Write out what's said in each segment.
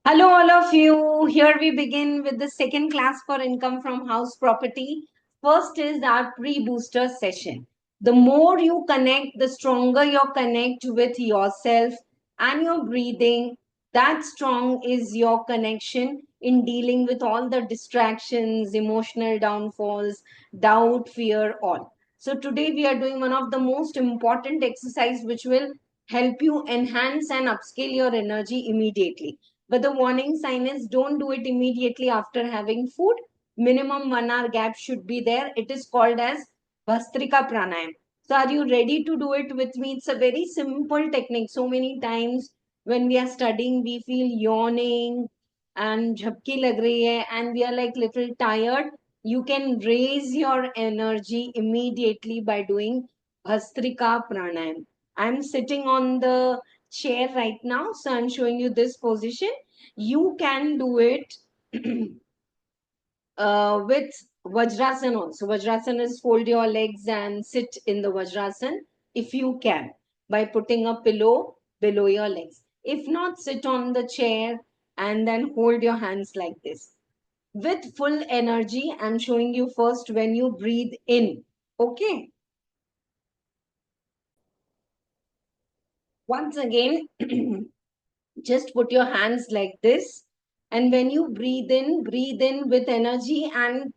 Hello, all of you. Here we begin with the second class for income from house property. First is our pre-booster session. The more you connect, the stronger your connect with yourself and your breathing. That strong is your connection in dealing with all the distractions, emotional downfalls, doubt, fear, all. So today we are doing one of the most important exercise which will help you enhance and upscale your energy immediately, but the warning sign is don't do it immediately after having food. Minimum 1 hour gap should be there. It is called as Bhastrika Pranayam. So are you ready to do it with me? It's a very simple technique. So many times when we are studying, we feel yawning and jhabki lag rahi hai and we are like little tired. You can raise your energy immediately by doing Bhastrika Pranayam. I'm sitting on the chair right now, so I'm showing you this position. You can do it with Vajrasan also. Vajrasan is fold your legs and sit in the Vajrasan if you can by putting a pillow below your legs. If not, sit on the chair and then hold your hands like this. With full energy, I'm showing you first when you breathe in. Okay. Once again, just put your hands like this, and when you breathe in with energy and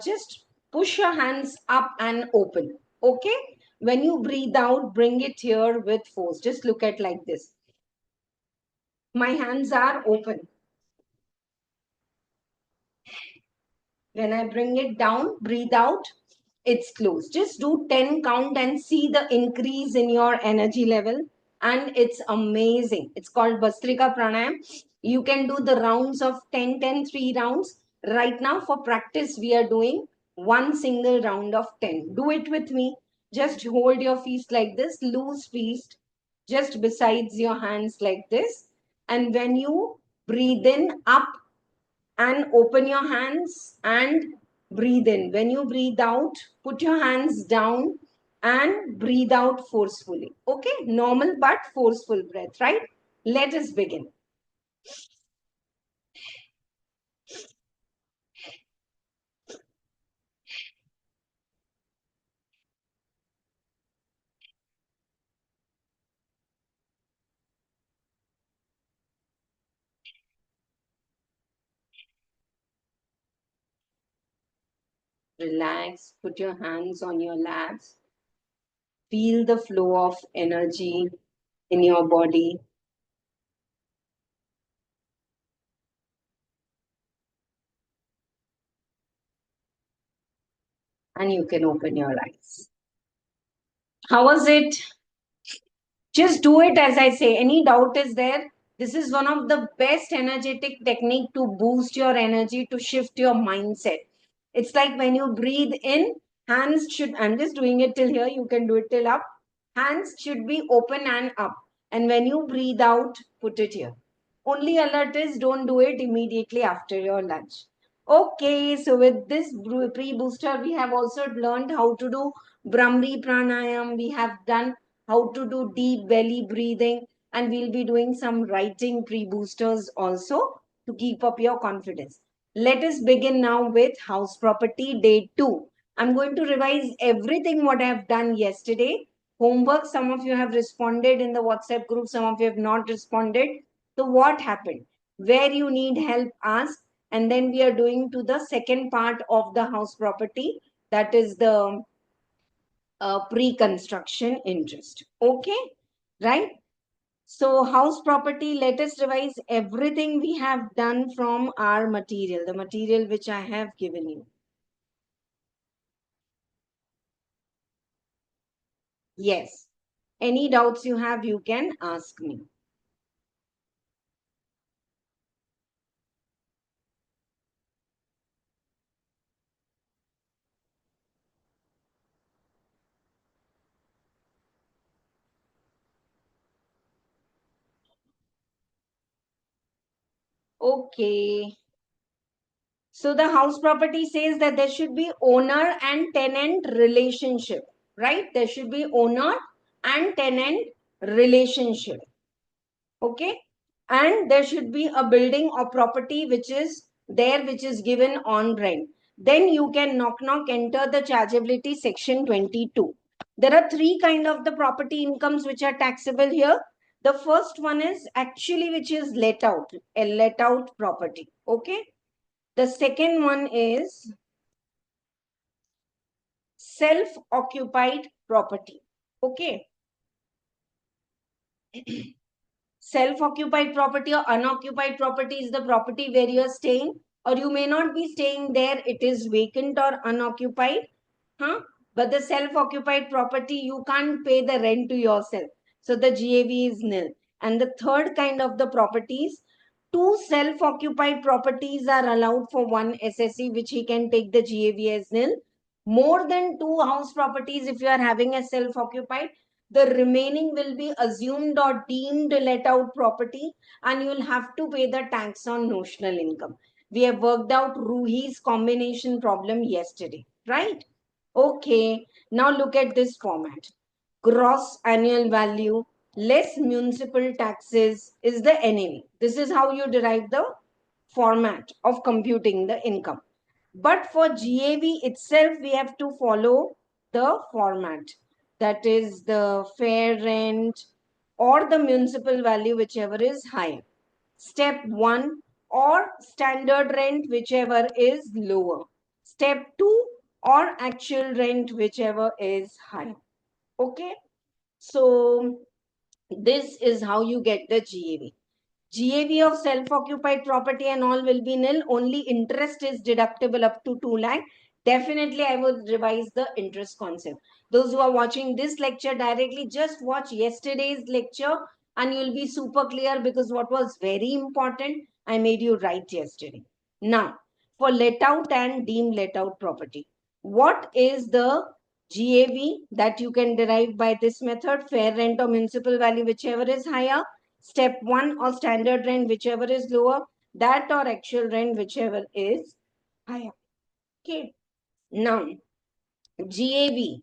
just push your hands up and open. Okay, when you breathe out, bring it here with force. Just look at like this. My hands are open. When I bring it down, breathe out, it's closed. Just do 10 count and see the increase in your energy level. And it's amazing. It's called Bhastrika Pranayam. You can do the rounds of 10, 10, 3 rounds. Right now, for practice, we are doing one single round of 10. Do it with me. Just hold your feet like this, loose feet, just besides your hands like this. And when you breathe in, up and open your hands and breathe in. When you breathe out, put your hands down and breathe out forcefully. Okay, normal but forceful breath, right? Let us begin. Relax, put your hands on your laps, feel the flow of energy in your body. And you can open your eyes. How was it? Just do it as I say. Any doubt is there? This is one of the best energetic technique to boost your energy, to shift your mindset. It's like when you breathe in, hands should, I'm just doing it till here, you can do it till up. Hands should be open and up. And when you breathe out, put it here. Only alert is don't do it immediately after your lunch. Okay, so with this pre-booster, we have also learned how to do Brahmi Pranayam. We have done how to do deep belly breathing, and we'll be doing some writing pre-boosters also to keep up your confidence. Let us begin now with house property day 2. I'm going to revise everything what I have done yesterday. Homework, some of you have responded in the WhatsApp group, some of you have not responded. So what happened? Where you need help, ask. And then we are doing to the second part of the house property, that is the pre-construction interest. Okay, right? So house property, let us revise everything we have done from our material, the material which I have given you. Yes. Any doubts you have, you can ask me. Okay. So the house property says that there should be owner and tenant relationship, right? There should be owner and tenant relationship. Okay. and there should be a building or property which is there, which is given on rent. Then you can knock enter the chargeability section 22. There are three kind of the property incomes which are taxable here. The first one is actually which is let out, a let out property. Okay. The second one is self occupied property. Okay. Self-occupied property or unoccupied property is the property where you are staying, or you may not be staying there, it is vacant or unoccupied, huh? But the self-occupied property, you can't pay the rent to yourself, so the GAV is nil. And the third kind of the properties, two self-occupied properties are allowed for one SSE, which he can take the GAV as nil. More than two house properties, if you are having a self-occupied, the remaining will be assumed or deemed let out property, and you will have to pay the tax on notional income. We have worked out Ruhi's combination problem yesterday, right? Okay, now look at this format. Gross annual value less municipal taxes is the NAV. This is how you derive the format of computing the income. But for GAV itself, we have to follow the format, that is the fair rent or the municipal value, whichever is higher. Step 1, or standard rent, whichever is lower. Step 2, or actual rent, whichever is higher. Okay. So this is how you get the GAV. GAV of self-occupied property and all will be nil. Only interest is deductible up to 2 lakh. Definitely, I will revise the interest concept. Those who are watching this lecture directly, just watch yesterday's lecture and you'll be super clear, because what was very important, I made you write yesterday. Now, for let out and deemed let out property, what is the GAV that you can derive by this method? Fair rent or municipal value, whichever is higher. Step 1, or standard rent, whichever is lower. That or actual rent, whichever is higher. Okay. Now, GAV.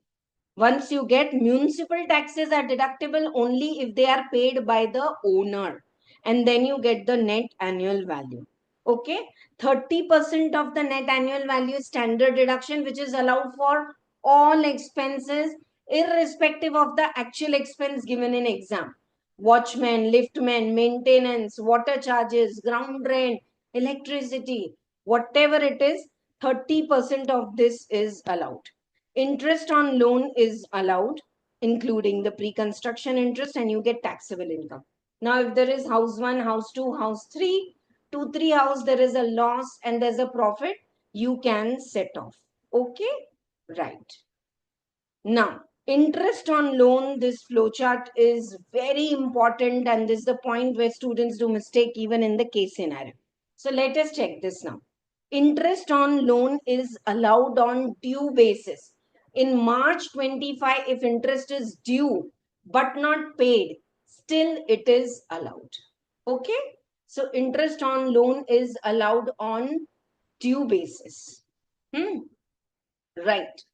Once you get, municipal taxes are deductible only if they are paid by the owner. And then you get the net annual value. Okay. 30% of the net annual value is standard deduction, which is allowed for all expenses, irrespective of the actual expense given in exam. Watchman, liftman, maintenance, water charges, ground rent, electricity, whatever it is, 30% of this is allowed. Interest on loan is allowed, including the pre-construction interest, and you get taxable income. Now, if there is house 1, house 2, house 3, 2, 3 house, there is a loss and there's a profit, you can set off. Okay? Right. Now, interest on loan, this flowchart is very important, and this is the point where students do mistake even in the case scenario. So let us check this now. Interest on loan is allowed on due basis. In March 25, if interest is due but not paid, still it is allowed. Okay? So interest on loan is allowed on due basis. Right,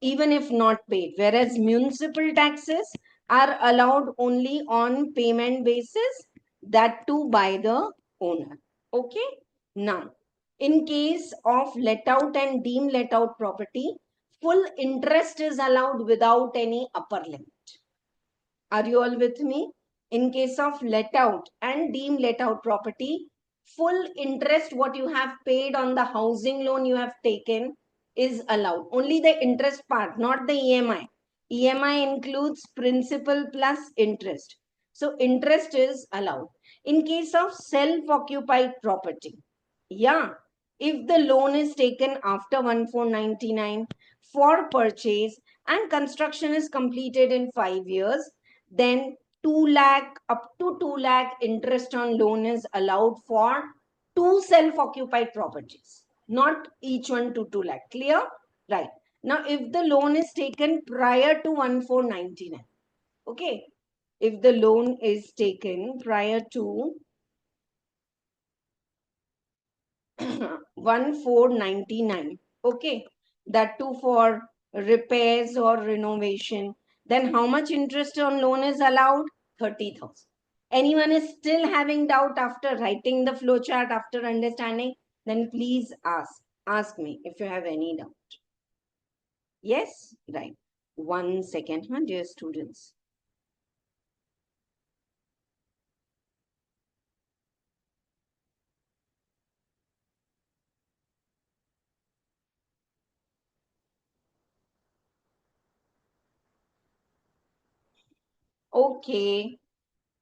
even if not paid, whereas municipal taxes are allowed only on payment basis, that too by the owner. Okay. Now, in case of let out and deemed let out property, full interest is allowed without any upper limit. Are you all with me? In case of let out and deemed let out property, full interest what you have paid on the housing loan you have taken is allowed. Only the interest part, not the EMI. EMI includes principal plus interest. So interest is allowed. In case of self-occupied property, yeah, if the loan is taken after 1499 for purchase and construction is completed in 5 years, then 2 lakh up to 2 lakh interest on loan is allowed for two self-occupied properties, not each one to 2 lakh. Clear? Right. Now, if the loan is taken prior to 1499, okay, if the loan is taken prior to 1499, okay, that too for repairs or renovation, then how much interest on loan is allowed? 30,000. Anyone is still having doubt after writing the flowchart, after understanding, then please ask me if you have any doubt. Yes, right. 1 second, my dear students. Okay.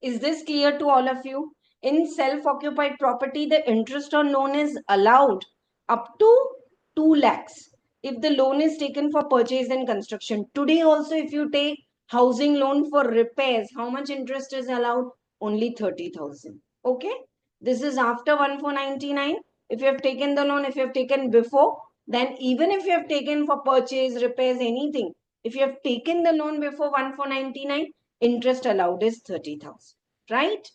Is this clear to all of you? In self-occupied property, the interest on loan is allowed up to 2 lakhs. If the loan is taken for purchase and construction. Today also, if you take housing loan for repairs, how much interest is allowed? Only 30,000. Okay. This is after 1499. If you have taken the loan, if you have taken before, then even if you have taken for purchase, repairs, anything, if you have taken the loan before 1499, interest allowed is 30,000, right?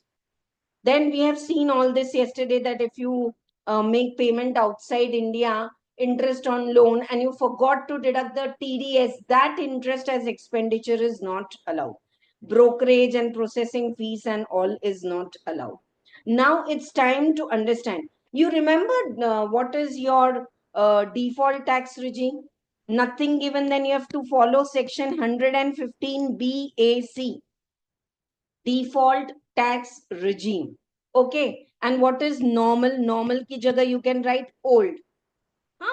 Then we have seen all this yesterday that if you make payment outside India, interest on loan, and you forgot to deduct the TDS, that interest as expenditure is not allowed. Brokerage and processing fees and all is not allowed. Now it's time to understand. You remember what is your default tax regime? Nothing given, then you have to follow section 115 BAC, default tax regime. Okay. And what is normal? Normal ki jagah you can write old.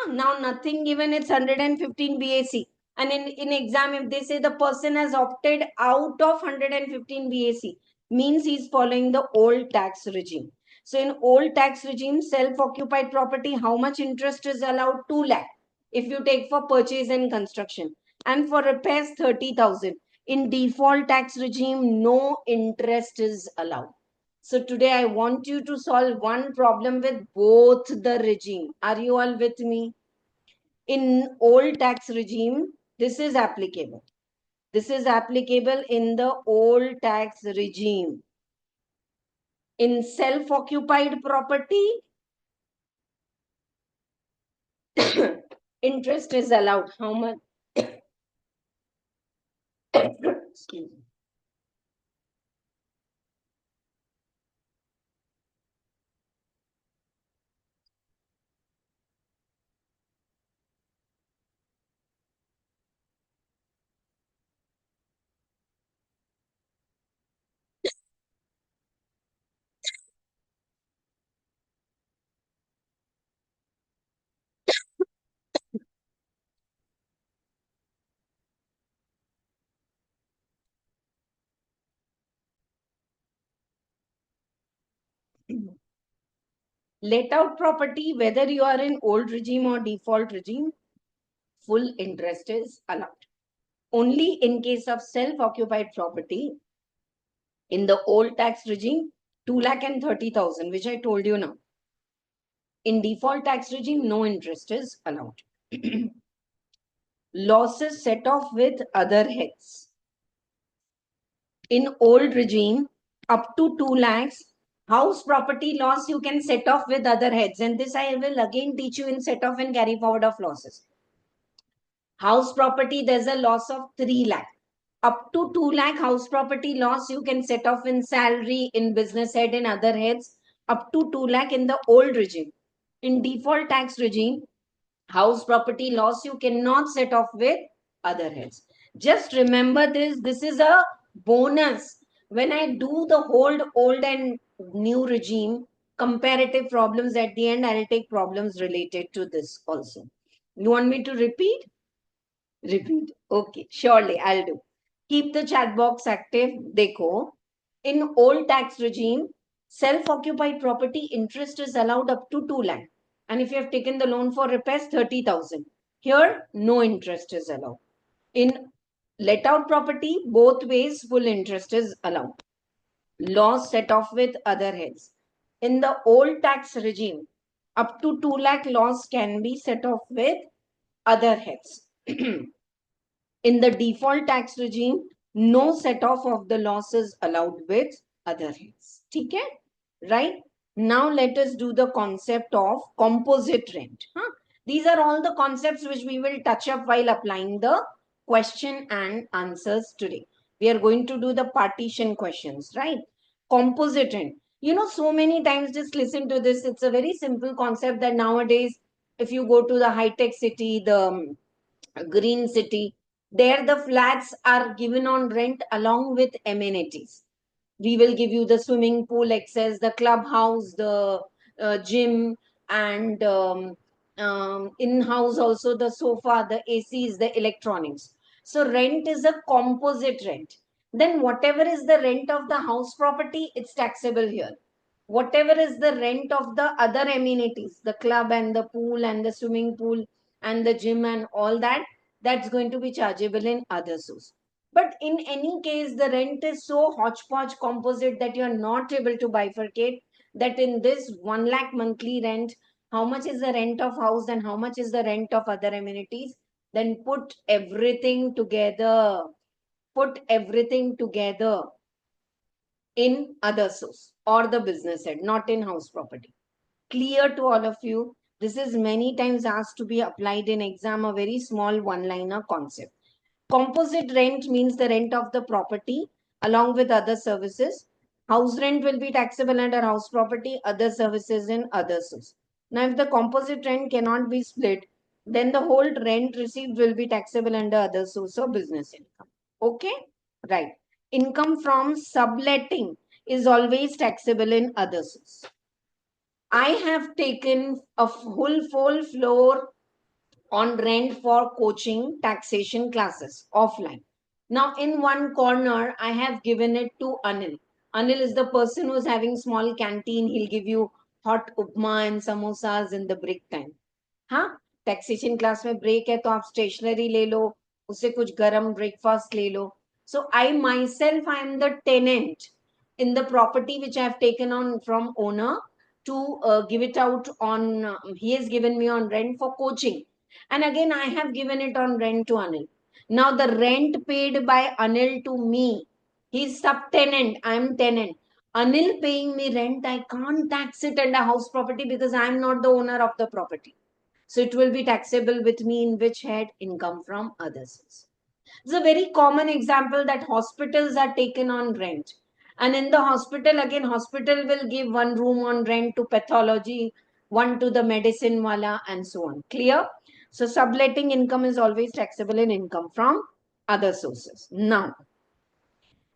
Now nothing given, it's 115 BAC. And in exam, if they say the person has opted out of 115 BAC, means he's following the old tax regime. So in old tax regime, self-occupied property, how much interest is allowed? 2 lakh. If you take for purchase and construction. And for repairs, 30,000. In default tax regime, no interest is allowed. So today I want you to solve one problem with both the regime. Are you all with me? In old tax regime, this is applicable. This is applicable in the old tax regime. In self-occupied property, interest is allowed. How much? Excuse me. Let out property, whether you are in old regime or default regime, full interest is allowed. Only in case of self-occupied property, in the old tax regime, 2,30,000, which I told you now. In default tax regime, no interest is allowed. Losses set off with other heads. In old regime, up to 2 lakhs, house property loss you can set off with other heads. And this I will again teach you in set off and carry forward of losses. House property, there's a loss of 3 lakh. Up to 2 lakh house property loss you can set off in salary, in business head, in other heads. Up to 2 lakh in the old regime. In default tax regime, house property loss you cannot set off with other heads. Just remember this is a bonus. When I do the whole old and new regime comparative problems at the end, I'll take problems related to this also. You want me to repeat? Repeat. Okay, surely I'll do. Keep the chat box active. Dekho. In old tax regime, self-occupied property interest is allowed up to 2 lakh. And if you have taken the loan for repairs, 30,000. Here, no interest is allowed. In let out property, both ways, full interest is allowed. Loss set off with other heads. In the old tax regime, up to 2 lakh loss can be set off with other heads. In the default tax regime, no set off of the losses allowed with other heads. Okay? Right? Now let us do the concept of composite rent. These are all the concepts which we will touch up while applying the question and answers today. We are going to do the partition questions, right? Composite rent. So many times, just listen to this. It's a very simple concept that nowadays, if you go to the high-tech city, the green city, there the flats are given on rent along with amenities. We will give you the swimming pool access, the clubhouse, the gym, and in-house also the sofa, the ACs, the electronics. So rent is a composite rent. Then whatever is the rent of the house property, it's taxable here. Whatever is the rent of the other amenities, the club and the pool and the swimming pool and the gym and all that, that's going to be chargeable in other source. But in any case, the rent is so hodgepodge composite that you are not able to bifurcate that in this 1 lakh monthly rent, how much is the rent of house and how much is the rent of other amenities. Then put everything together. Put everything together in other source or the business head, not in house property. Clear to all of you? This is many times asked to be applied in exam, a very small one-liner concept. Composite rent means the rent of the property along with other services. House rent will be taxable under house property, other services in other source. Now, if the composite rent cannot be split, then the whole rent received will be taxable under other source or business income. Okay? Right. Income from subletting is always taxable in other source. I have taken a full floor on rent for coaching taxation classes offline. Now, in one corner, I have given it to Anil. Anil is the person who's having small canteen. He'll give you hot upma and samosas in the break time. हाँ, taxation class में break है तो आप stationery ले लो, उससे कुछ गरम breakfast ले लो. So I myself, I am the tenant in the property which I have taken on from owner to give it out on, he has given me on rent for coaching. And again, I have given it on rent to Anil. Now the rent paid by Anil to me, he's subtenant, I'm tenant. Anil paying me rent, I can't tax it under house property because I'm not the owner of the property. So it will be taxable with me in which head? Income from others. It's a very common example that hospitals are taken on rent. And in the hospital, again, hospital will give one room on rent to pathology, one to the medicine wala, and so on. Clear? So subletting income is always taxable in income from other sources. Now,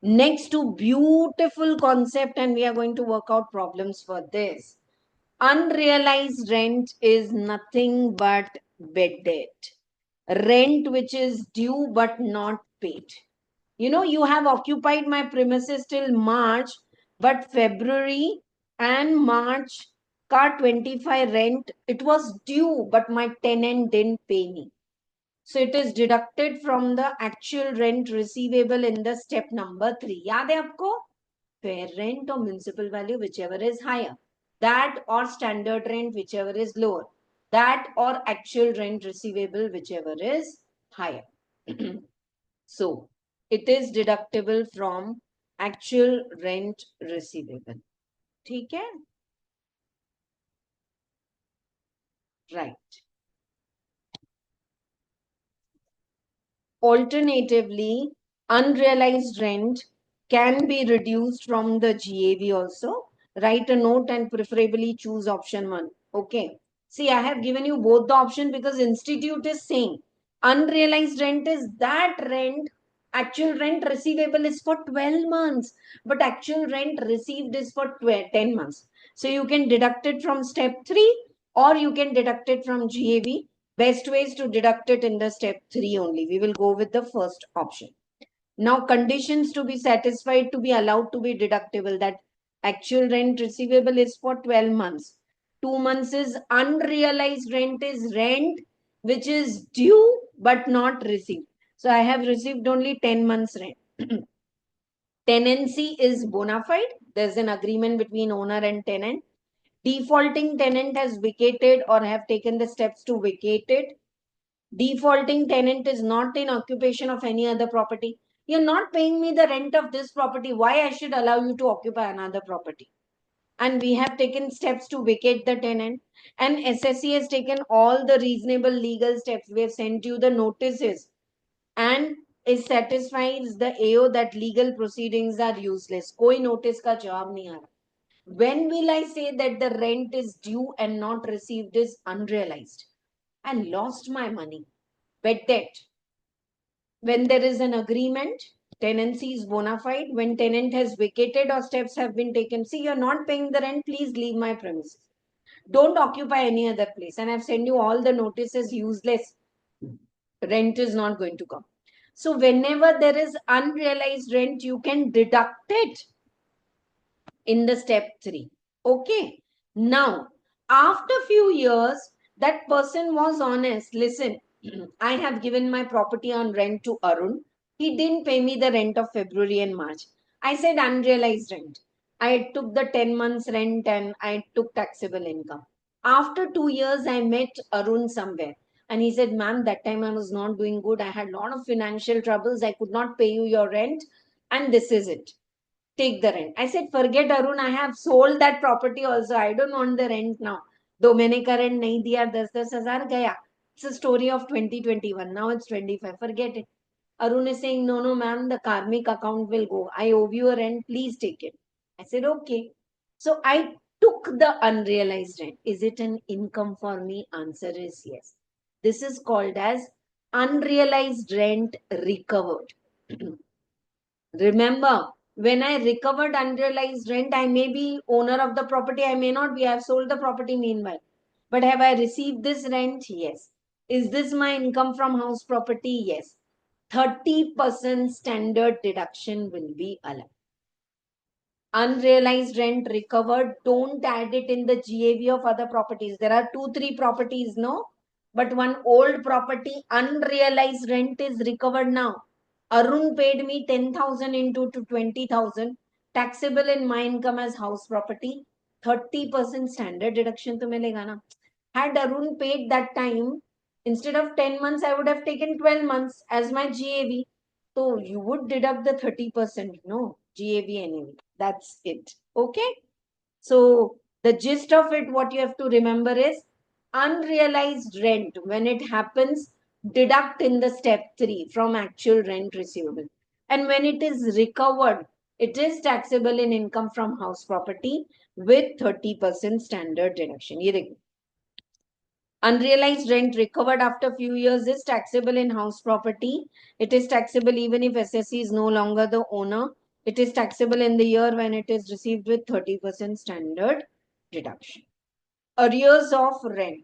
next to beautiful concept, and we are going to work out problems for this. Unrealized rent is nothing but bad debt. Rent which is due but not paid. You have occupied my premises till March, but February and March ka 25 rent, it was due, but my tenant didn't pay me. So it is deducted from the actual rent receivable in the step number 3. याद है आपको? Fair rent or municipal value, whichever is higher. That or standard rent, whichever is lower. That or actual rent receivable, whichever is higher. So it is deductible from actual rent receivable. ठीक है? Right. Alternatively, unrealized rent can be reduced from the GAV also. Write a note and preferably choose option 1. Okay. See, I have given you both the option because institute is saying unrealized rent is that rent, actual rent receivable is for 12 months, but actual rent received is for 10 months. So you can deduct it from step 3 or you can deduct it from GAV. Best ways to deduct it in the step 3 only. We will go with the first option. Now, conditions to be satisfied to be allowed to be deductible, that actual rent receivable is for 12 months. 2 months is unrealized rent, is rent which is due but not received. So I have received only 10 months rent. Tenancy is bona fide. There's an agreement between owner and tenant. Defaulting tenant has vacated or have taken the steps to vacate it. Defaulting tenant is not in occupation of any other property. You're not paying me the rent of this property. Why I should allow you to occupy another property? And we have taken steps to vacate the tenant. And SSC has taken all the reasonable legal steps. We have sent you the notices. And is satisfies the AO that legal proceedings are useless. कोई notice का जवाब नहीं आ रहा. When will I say that the rent is due and not received is unrealized and lost my money? Bad debt. When there is an agreement, tenancy is bona fide. When tenant has vacated or steps have been taken, see, you're not paying the rent, please leave my premises. Don't occupy any other place. And I've sent you all the notices, useless. Rent is not going to come. So whenever there is unrealized rent, you can deduct it in the step 3. Okay. Now, after few years, that person was honest. Listen, I have given my property on rent to Arun. He didn't pay me the rent of February and March. I said unrealized rent. I took the 10 months rent and I took taxable income. After 2 years, I met Arun somewhere. And he said, ma'am, that time I was not doing good. I had a lot of financial troubles. I could not pay you your rent. And this is it. Take the rent. I said, forget Arun, I have sold that property also. I don't want the rent now. दो महीने का rent नहीं दिया 10,000 गया. It's a story of 2021. Now it's 25. Forget it. Arun is saying, no, no, ma'am, the karmic account will go. I owe you a rent. Please take it. I said, okay. So I took the unrealized rent. Is it an income for me? Answer is yes. This is called as unrealized rent recovered. Remember, when I recovered unrealized rent, I may be owner of the property, I may not be. I have sold the property meanwhile. But have I received this rent? Yes. Is this my income from house property? Yes. 30% standard deduction will be allowed. Unrealized rent recovered, don't add it in the GAV of other properties. There are 2-3 properties, no? But one old property, unrealized rent is recovered now. Arun paid me 10,000 into to 20,000, taxable in my income as house property. 30% standard deduction to milega na. Had Arun paid that time, instead of 10 months, I would have taken 12 months as my GAV. So you would deduct the 30%, no? GAV anyway. That's it. Okay. So the gist of it, what you have to remember is unrealized rent, when it happens, deduct in the step 3 from actual rent receivable. And when it is recovered, it is taxable in income from house property with 30% standard deduction. ये देखो. Unrealized rent recovered after few years is taxable in house property. It is taxable even if SSC is no longer the owner. It is taxable in the year when it is received with 30% standard deduction. Arrears of rent.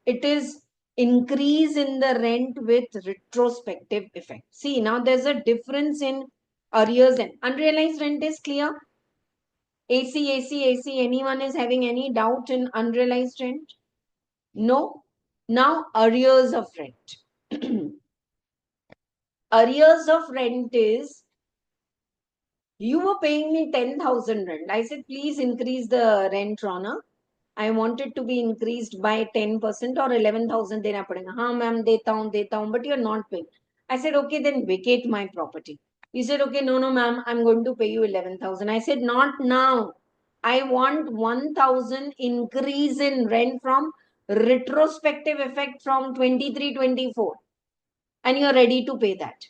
It is increase in the rent with retrospective effect. See, now there's a difference in arrears and unrealized rent is clear. AC. Anyone is having any doubt in unrealized rent? No. Now, arrears of rent. Arrears of rent is, you were paying me 10,000 rent. I said, please increase the rent, Rona. I want it to be increased by 10% or 11,000 dena padega. हाँ ma'am, देता हूँ, but you're not paying. I said, okay, then vacate my property. He said, okay, no, ma'am, I'm going to pay you 11,000. I said, not now. I want 1,000 increase in rent from retrospective effect from 23-24. And you're ready to pay that.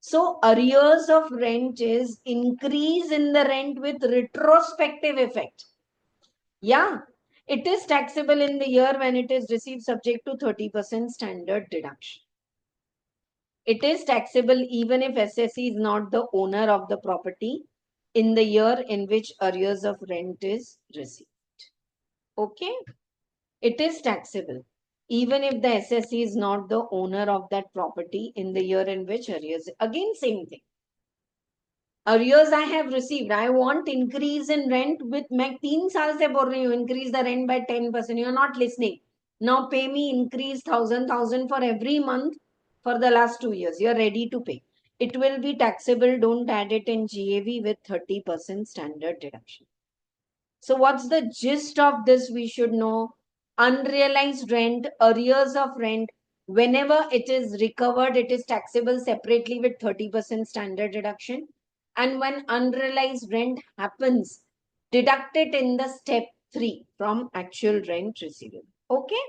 So arrears of rent is increase in the rent with retrospective effect. Yeah, it is taxable in the year when it is received subject to 30% standard deduction. It is taxable even if SSC is not the owner of the property in the year in which arrears of rent is received. Okay, it is taxable even if the SSC is not the owner of that property in the year in which arrears. Again, same thing. Arrears I have received. I want increase in rent with मैं 3 साल से बोल रही हूँ increase the rent by 10%. You are not listening. Now pay me increase 1,000 for every month for the last 2 years. You are ready to pay. It will be taxable. Don't add it in GAV with 30% standard deduction. So what's the gist of this? We should know unrealized rent, arrears of rent. Whenever it is recovered, it is taxable separately with 30% standard deduction. And when unrealized rent happens, deduct it in the step 3 from actual rent receivable. Okay.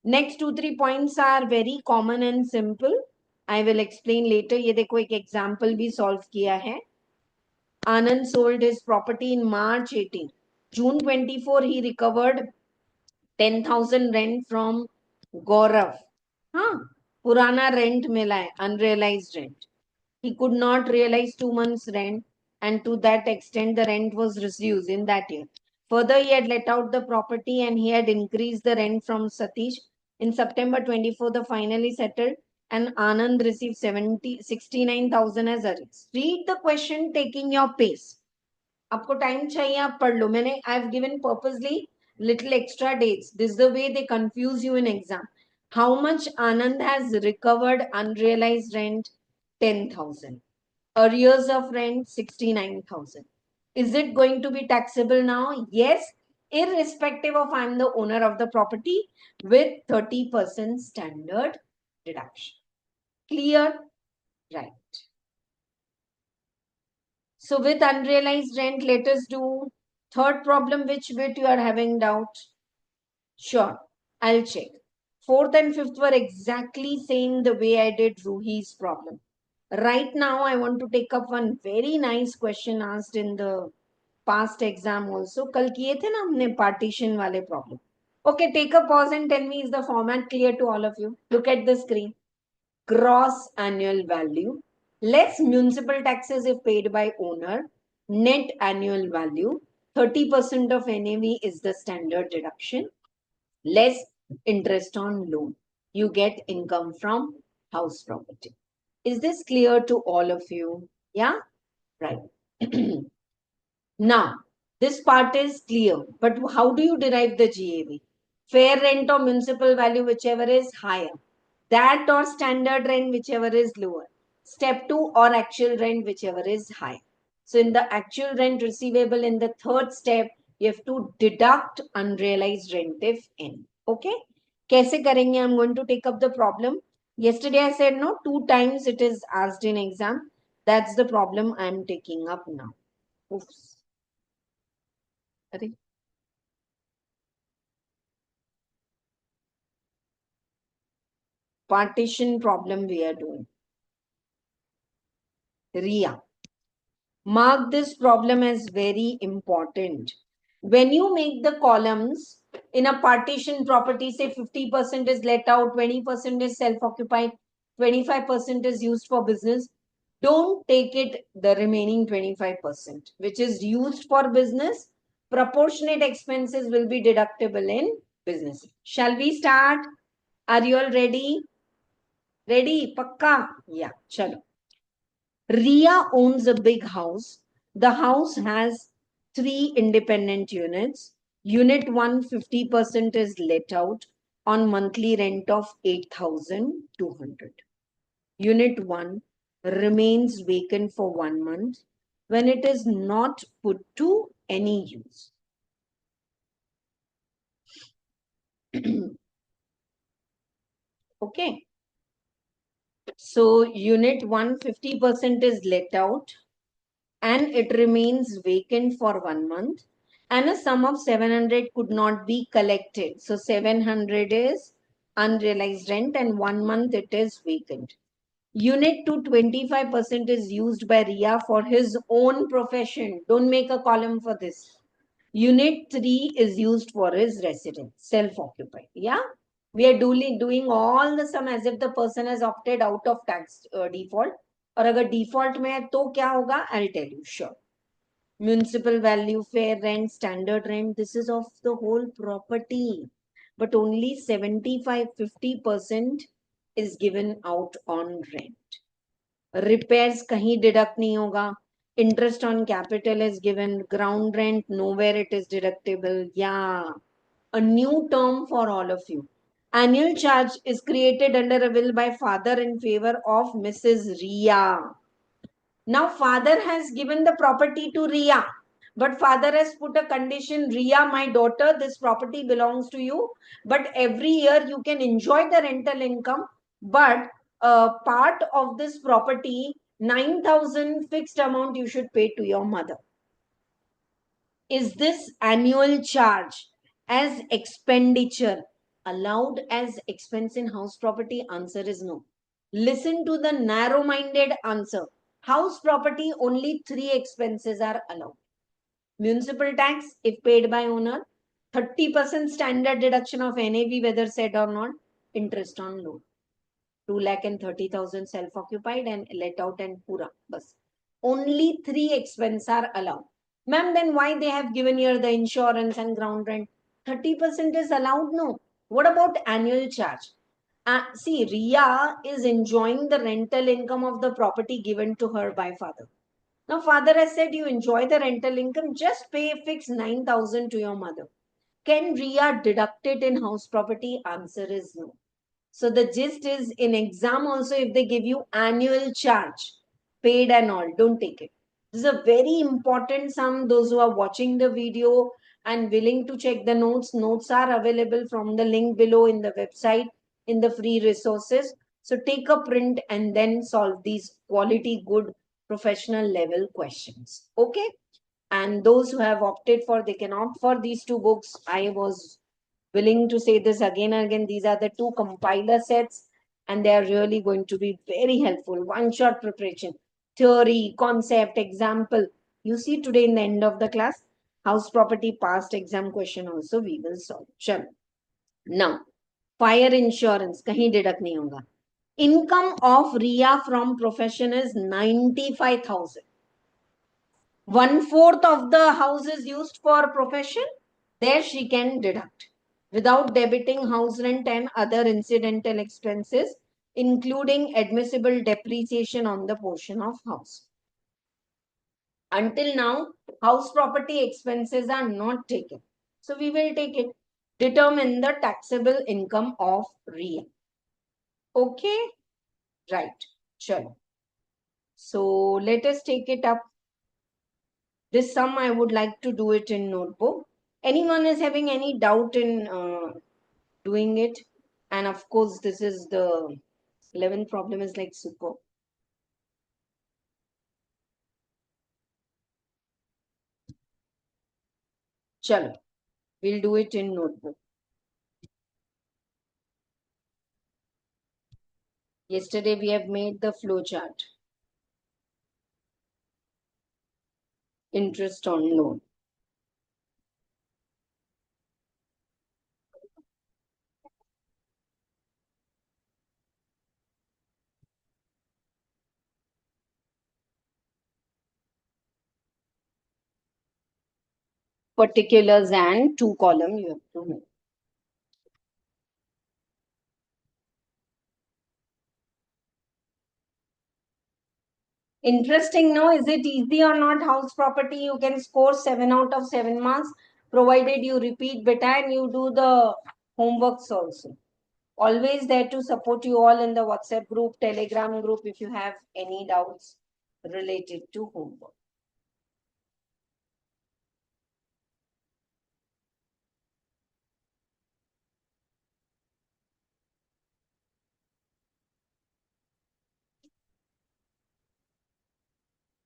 Next 2-3 points are very common and simple. I will explain later. ये देखो एक example भी solve किया है. Anand sold his property in March 18. June 24, he recovered 10,000 rent from Gaurav. हाँ, पुराना rent मिला है, unrealized rent. He could not realize 2 months' rent, and to that extent, the rent was reduced in that year. Further, he had let out the property and he had increased the rent from Satish. In September 24, the finally settled, and Anand received 69,000 as arrears. Read the question taking your pace. आपको time चाहिए आप पढ़ लो. मैंने I have given purposely little extra dates. This the way they confuse you in exam. How much Anand has recovered unrealised rent? 10,000. Arrears of rent 69,000. Is it going to be taxable now? Yes, irrespective of I'm the owner of the property, with 30% standard deduction. Clear? Right. So with unrealized rent, let us do third problem. Which bit you are having doubt? Sure, I'll check. Fourth and fifth were exactly same the way I did Ruhi's problem. Right now, I want to take up one very nice question asked in the past exam also. कल किए थे ना हमने partition वाले problem. Okay, take a pause and tell me, is the format clear to all of you? Look at the screen. Gross annual value less municipal taxes if paid by owner, net annual value, 30% of NAV is the standard deduction, less interest on loan. You get income from house property. Is this clear to all of you? Yeah? Right. Now, this part is clear, but how do you derive the GAV? Fair rent or municipal value, whichever is higher. That or standard rent, whichever is lower. Step 2 or actual rent, whichever is higher. So in the actual rent receivable in the third step, you have to deduct unrealized rent if any. Okay? Kaise karenge? I'm going to take up the problem. Yesterday I said no, 2 times it is asked in exam. That's the problem I'm taking up now. Oops. अरे partition problem we are doing. Ria. Mark this problem as very important. When you make the columns in a partition property, say 50% is let out, 20% is self-occupied, 25% is used for business, don't take it the remaining 25%, which is used for business. Proportionate expenses will be deductible in business. Shall we start? Are you all ready? Ready? Pakka? Yeah, chalo. Ria owns a big house. The house has 3 independent units. Unit 1, 50% is let out on monthly rent of 8,200. Unit 1 remains vacant for 1 month when it is not put to any use. Okay. So unit 1, 50% is let out and it remains vacant for 1 month, and a sum of 700 could not be collected. So 700 is unrealized rent and 1 month it is vacant. Unit 2, 25% is used by Ria for his own profession. Don't make a column for this. Unit 3 is used for his residence, self-occupied. Yeah? We are doing all the sum as if the person has opted out of tax default. और अगर default में है तो क्या होगा? I'll tell you. Sure. Municipal value, fair rent, standard rent. This is of the whole property. But only 75-50% is given out on rent. Repairs kahin deduct nahi hoga. Interest on capital is given. Ground rent, nowhere it is deductible. Yeah. A new term for all of you. Annual charge is created under a will by father in favor of Mrs. Ria. Now, father has given the property to Ria, but father has put a condition: Ria, my daughter, this property belongs to you, but every year you can enjoy the rental income, but part of this property, 9,000 fixed amount you should pay to your mother. Is this annual charge as expenditure allowed as expense in house property? Answer is no. Listen to the narrow-minded answer. House property, only three expenses are allowed. Municipal tax, if paid by owner, 30% standard deduction of NAV, whether said or not, interest on loan. 2,30,000 self-occupied and let out and pura. Bas. Only three expenses are allowed. Ma'am, then why they have given here the insurance and ground rent? 30% is allowed? No. What about annual charge? See, Ria is enjoying the rental income of the property given to her by father. Now, father has said you enjoy the rental income, just pay a fixed 9,000 to your mother. Can Ria deduct it in house property? Answer is no. So the gist is in exam also, if they give you annual charge, paid and all, don't take it. This is a very important sum. Those who are watching the video and willing to check the notes are available from the link below in the website in the free resources. So take a print and then solve these quality, good, professional level questions. Okay. And those who have opted for, they can opt for these two books. I was willing to say this again and again. These are the two compiler sets, and they are really going to be very helpful. One shot preparation, theory, concept, example. You see today in the end of the class, house property past exam question also we will solve. Chalo. Now, fire insurance, kahin deduct nahi hoga. Income of Ria from profession is 95,000. 1/4 of the house is used for profession, there she can deduct without debiting house rent and other incidental expenses, including admissible depreciation on the portion of house. Until now, house property expenses are not taken. So we will take it. Determine the taxable income of RIA. Okay? Right. Sure. So let us take it up. This sum I would like to do it in notebook. Anyone is having any doubt in doing it? And of course, this is the 11th problem is like super. Chalo, we'll do it in notebook. Yesterday we have made the flow chart. Interest on loan. Particulars and two column you have to make. Interesting, no? Is it easy or not? House property, you can score 7 out of 7 marks, provided you repeat beta and you do the homeworks also. Always there to support you all in the WhatsApp group, Telegram group, if you have any doubts related to homework.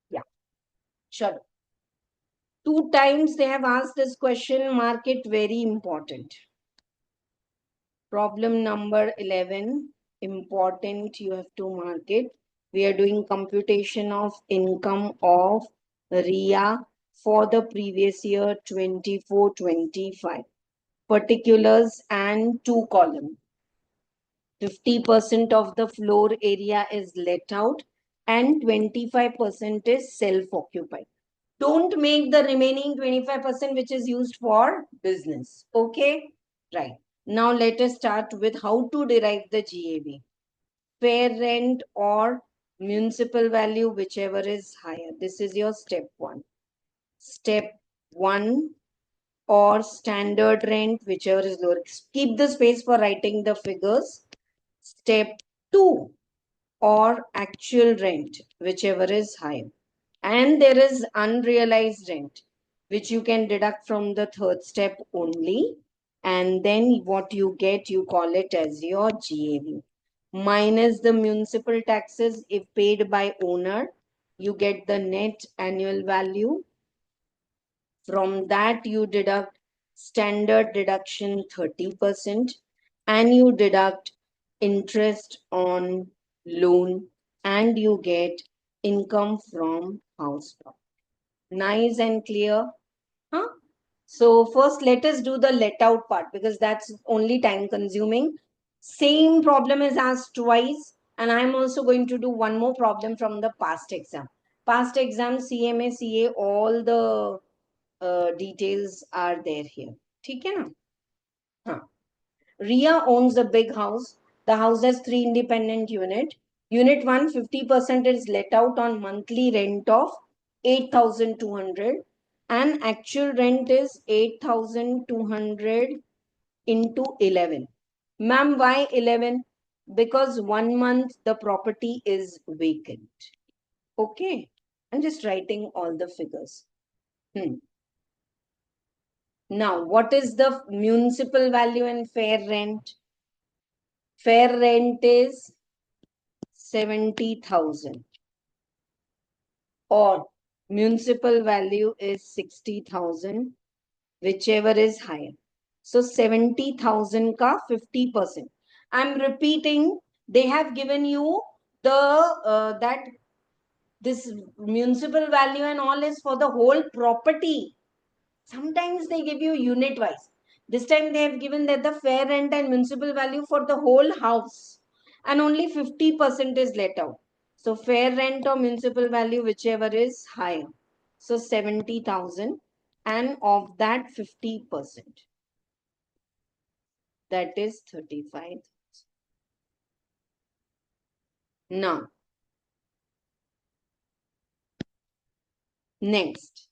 Yeah, sure. 2 times they have asked this question, mark it very important. Problem number 11, important, you have to mark it. We are doing computation of income of RIA for the previous year 24-25. Particulars and two column. 50% of the floor area is let out and 25% is self-occupied. Don't make the remaining 25% which is used for business. Okay? Right. Now let us start with how to derive the GAV. Fair rent or municipal value, whichever is higher. This is your step 1. Step 1 or standard rent, whichever is lower. Keep the space for writing the figures. Step 2 or actual rent, whichever is higher. And there is unrealized rent, which you can deduct from the third step only. And then what you get, you call it as your GAV. Minus the municipal taxes, if paid by owner, you get the net annual value. From that, you deduct standard deduction 30%, and you deduct interest on loan, and you get income from house property. Nice and clear? Huh? So first let us do the let out part because that's only time consuming. Same problem is asked twice, and I'm also going to do one more problem from the past exam. Past exam, CMA, CA, all the details are there here. ठीक है ना? हाँ. Ria owns a big house. The house has 3 independent units. Unit 1, 50% is let out on monthly rent of 8,200 and actual rent is 8,200 into 11. Ma'am, why 11? Because 1 month the property is vacant. Okay. I'm just writing all the figures. Now, what is the municipal value and fair rent? Fair rent is 70,000 or municipal value is 60,000, whichever is higher. So 70,000 ka 50%. I'm repeating, they have given you that this municipal value and all is for the whole property. Sometimes they give you unit wise. This time they have given that the fair rent and municipal value for the whole house and only 50% is let out. So fair rent or municipal value, whichever is higher. So 70,000 and of that 50%. That is 35,000. Now, next,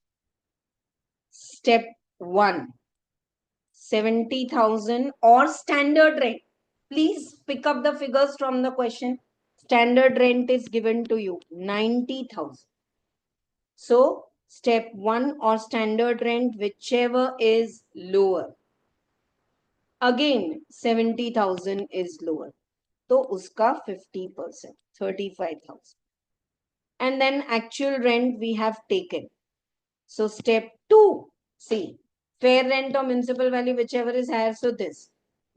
step 1. 70,000 or standard rent. Please pick up the figures from the question. Standard rent is given to you 90,000. So step 1 or standard rent, whichever is lower. Again 70,000 is lower. So uska 50%, 35,000. And then actual rent we have taken. So step 2, see, fair rent or municipal value, whichever is higher, so this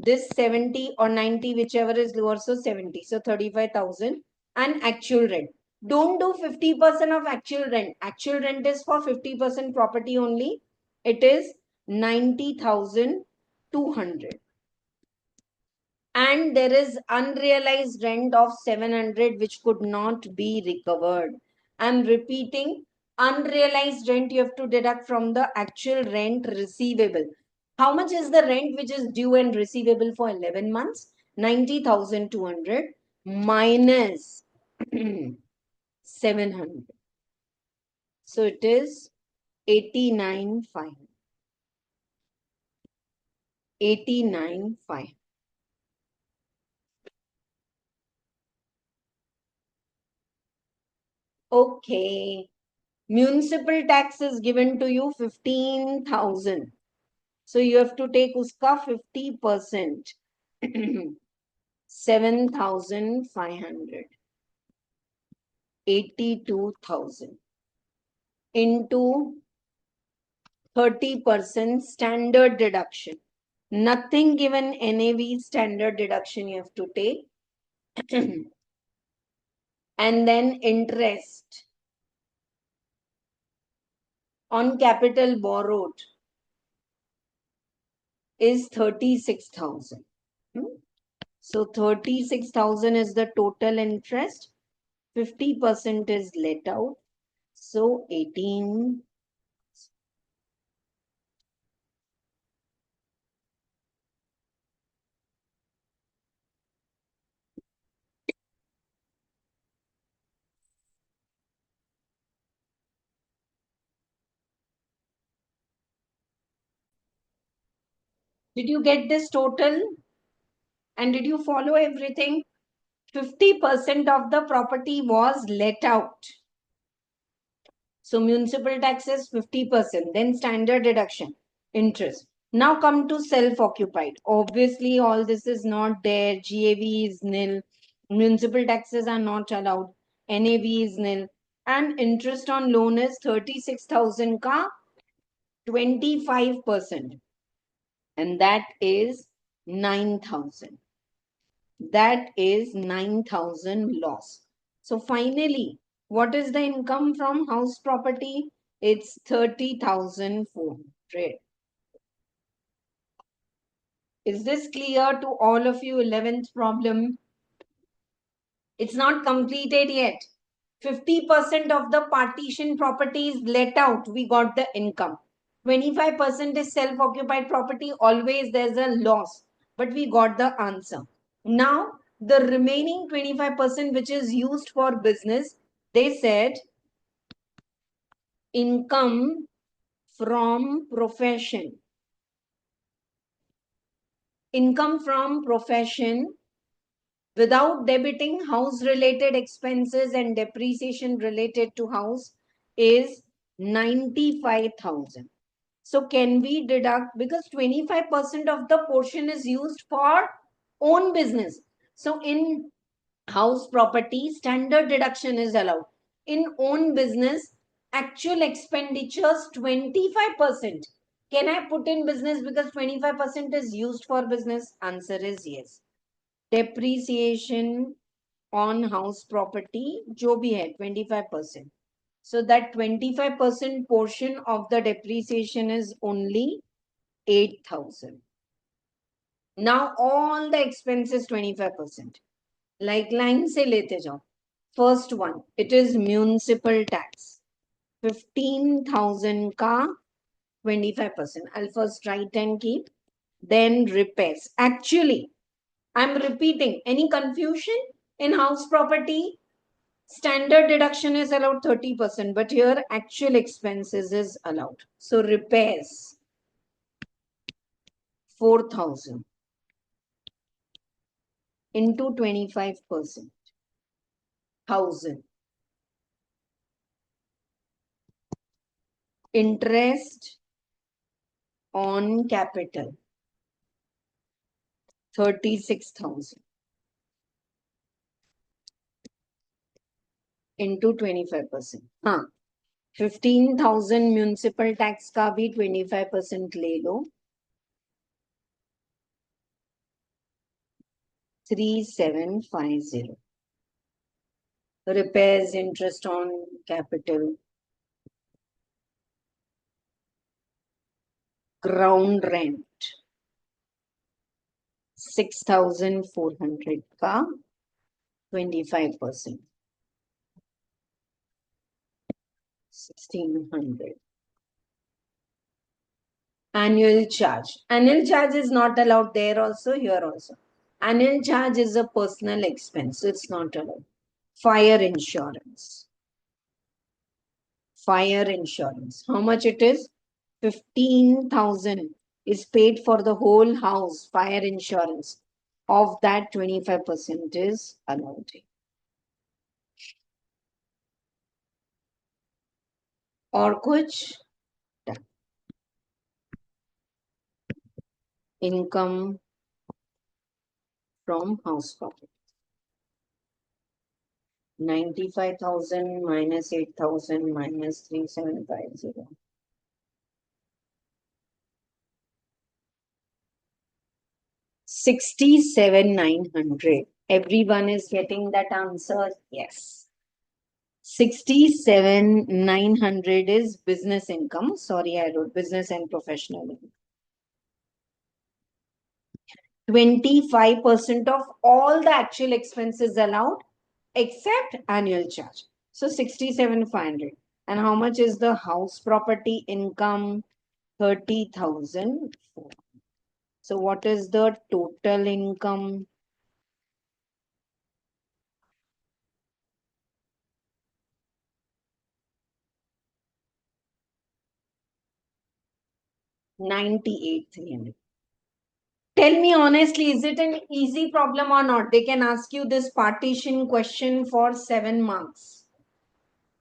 70 or 90, whichever is lower, so 70, so 35,000 and actual rent. Don't do 50% of actual rent. Actual rent is for 50% property only. It is 90,200. And there is unrealized rent of 700 which could not be recovered. I'm repeating, unrealized rent you have to deduct from the actual rent receivable. How much is the rent which is due and receivable for 11 months? 90,200 minus 700. So it is 89,500. 89,500. Okay. Municipal tax is given to you 15,000. So you have to take uska 50%. 7,500. 82,000 into 30% standard deduction. Nothing given NAV standard deduction you have to take. And then interest on capital borrowed is 36,000. So 36,000 is the total interest. 50% is let out. So 18. Did you get this total? And did you follow everything? 50% of the property was let out. So municipal tax is 50%, then standard deduction, interest. Now come to self-occupied. Obviously, all this is not there. GAV is nil. Municipal taxes are not allowed. NAV is nil. And interest on loan is 36,000 ka 25%. And that is 9,000. That is 9,000 loss. So finally, what is the income from house property? It's 30,400. Is this clear to all of you? 11th problem. It's not completed yet. 50% of the partition property is let out. We got the income. 25% is self-occupied property. Always there's a loss. But we got the answer. Now, the remaining 25% which is used for business, they said income from profession. Income from profession without debiting house related expenses and depreciation related to house is 95,000. So can we deduct, because 25% of the portion is used for own business. So in house property, standard deduction is allowed. In own business, actual expenditures 25%. Can I put in business because 25% is used for business? Answer is yes. Depreciation on house property, जो भी है 25%. So that 25% portion of the depreciation is only 8,000. Now all the expenses 25%. Like line से लेते जाओ. First one, it is municipal tax. 15,000 ka 25%. I'll first write and keep. Then repairs. Actually, I'm repeating. Any confusion? In house property, standard deduction is allowed 30%, but here actual expenses is allowed. So repairs, 4,000 into 25%, 1,000. Interest on capital, 36,000 into 25%. हाँ, 15,000 municipal tax का भी 25% ले लो. 3,750. Repairs, interest on capital, ground rent 6,400 का 25%, 1,600. Annual charge. Annual charge is not allowed there also, here also. Annual charge is a personal expense. It's not allowed. Fire insurance. Fire insurance. How much it is? 15,000 is paid for the whole house, fire insurance. Of that, 25% is allowed. और कुछ? Income from house property. 95,000 minus 8,000 minus 3,750. 67,900. Everyone is getting that answer? Yes. 67,900 is business income. Sorry, I wrote business and professional income. 25% of all the actual expenses allowed except annual charge. So 67,500. And how much is the house property income? 30,000. So what is the total income? $98,300. Tell me honestly, is it an easy problem or not? They can ask you this partition question for 7 marks.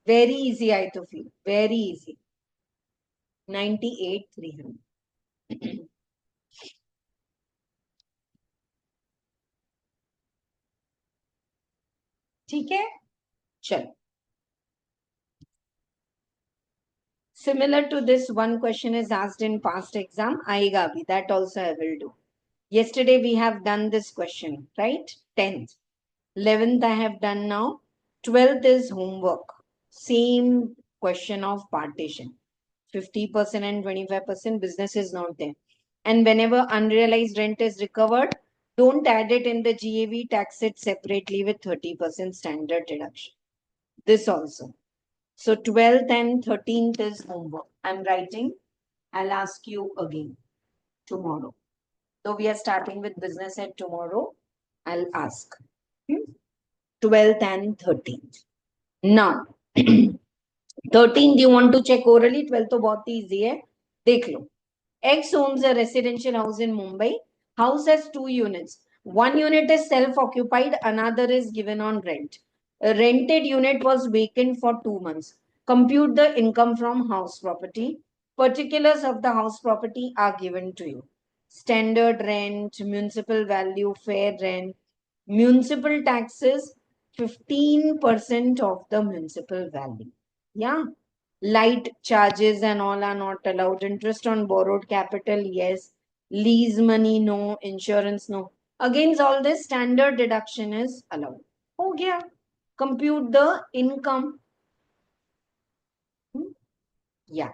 Very easy, I to feel. Very easy. 98,300. ठीक है? चलो. Similar to this, one question is asked in past exam. आएगा भी. That also I will do. Yesterday we have done this question, right? 10th. 11th I have done now. 12th is homework. Same question of partition. 50% and 25% business is not there. And whenever unrealized rent is recovered, don't add it in the GAV, tax it separately with 30% standard deduction. This also. So 12th and 13th is homework. I'm writing. I'll ask you again tomorrow. So we are starting with business at tomorrow. I'll ask. 12th and 13th. Now, 13th you want to check orally, 12th तो बहुत easy है. देख लो. X owns a residential house in Mumbai. House has 2 units. One unit is self-occupied, another is given on rent. A rented unit was vacant for 2 months. Compute the income from house property. Particulars of the house property are given to you. Standard rent, municipal value, fair rent, municipal taxes, 15% of the municipal value. Yeah. Light charges and all are not allowed. Interest on borrowed capital, yes. Lease money, no. Insurance, no. Against all this, standard deduction is allowed. Oh, yeah. Compute the income. Yeah.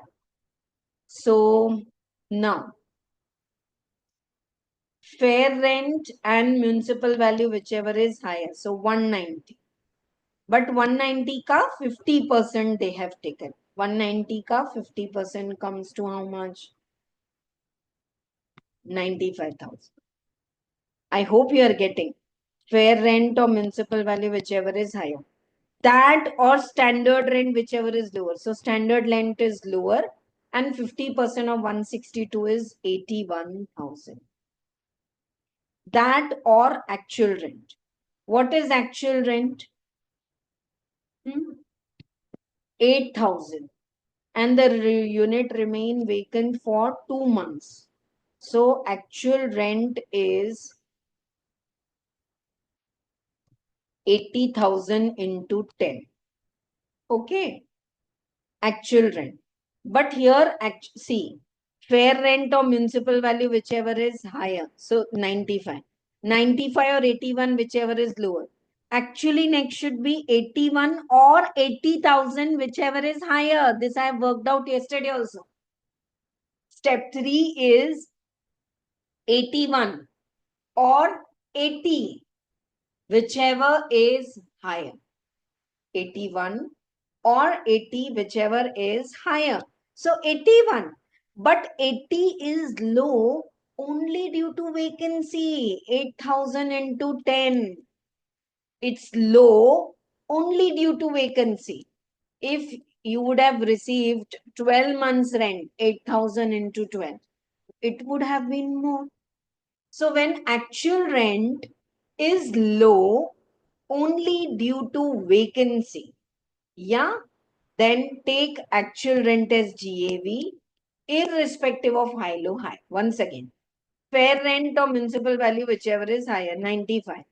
So, now, fair rent and municipal value, whichever is higher. So, 190. But 190 ka 50% they have taken. 190 ka 50% comes to how much? 95,000. I hope you are getting fair rent or municipal value, whichever is higher. That or standard rent, whichever is lower. So standard rent is lower and 50% of 162 is 81,000. That or actual rent. What is actual rent? 8,000. And the unit remain vacant for 2 months. So actual rent is 80,000 into 10. Okay. Actual rent. But here, see, fair rent or municipal value, whichever is higher. So 95. 95 or 81, whichever is lower. Actually, next should be 81 or 80,000, whichever is higher. This I have worked out yesterday also. Step 3 is 81 or 80, whichever is higher. 81 or 80, whichever is higher. So 81, but 80 is low only due to vacancy. 8,000 into 10. It's low only due to vacancy. If you would have received 12 months rent, 8,000 into 12, it would have been more. So when actual rent is low only due to vacancy, yeah, then take actual rent as GAV irrespective of high, low, high. Once again, fair rent or municipal value, whichever is higher, 95.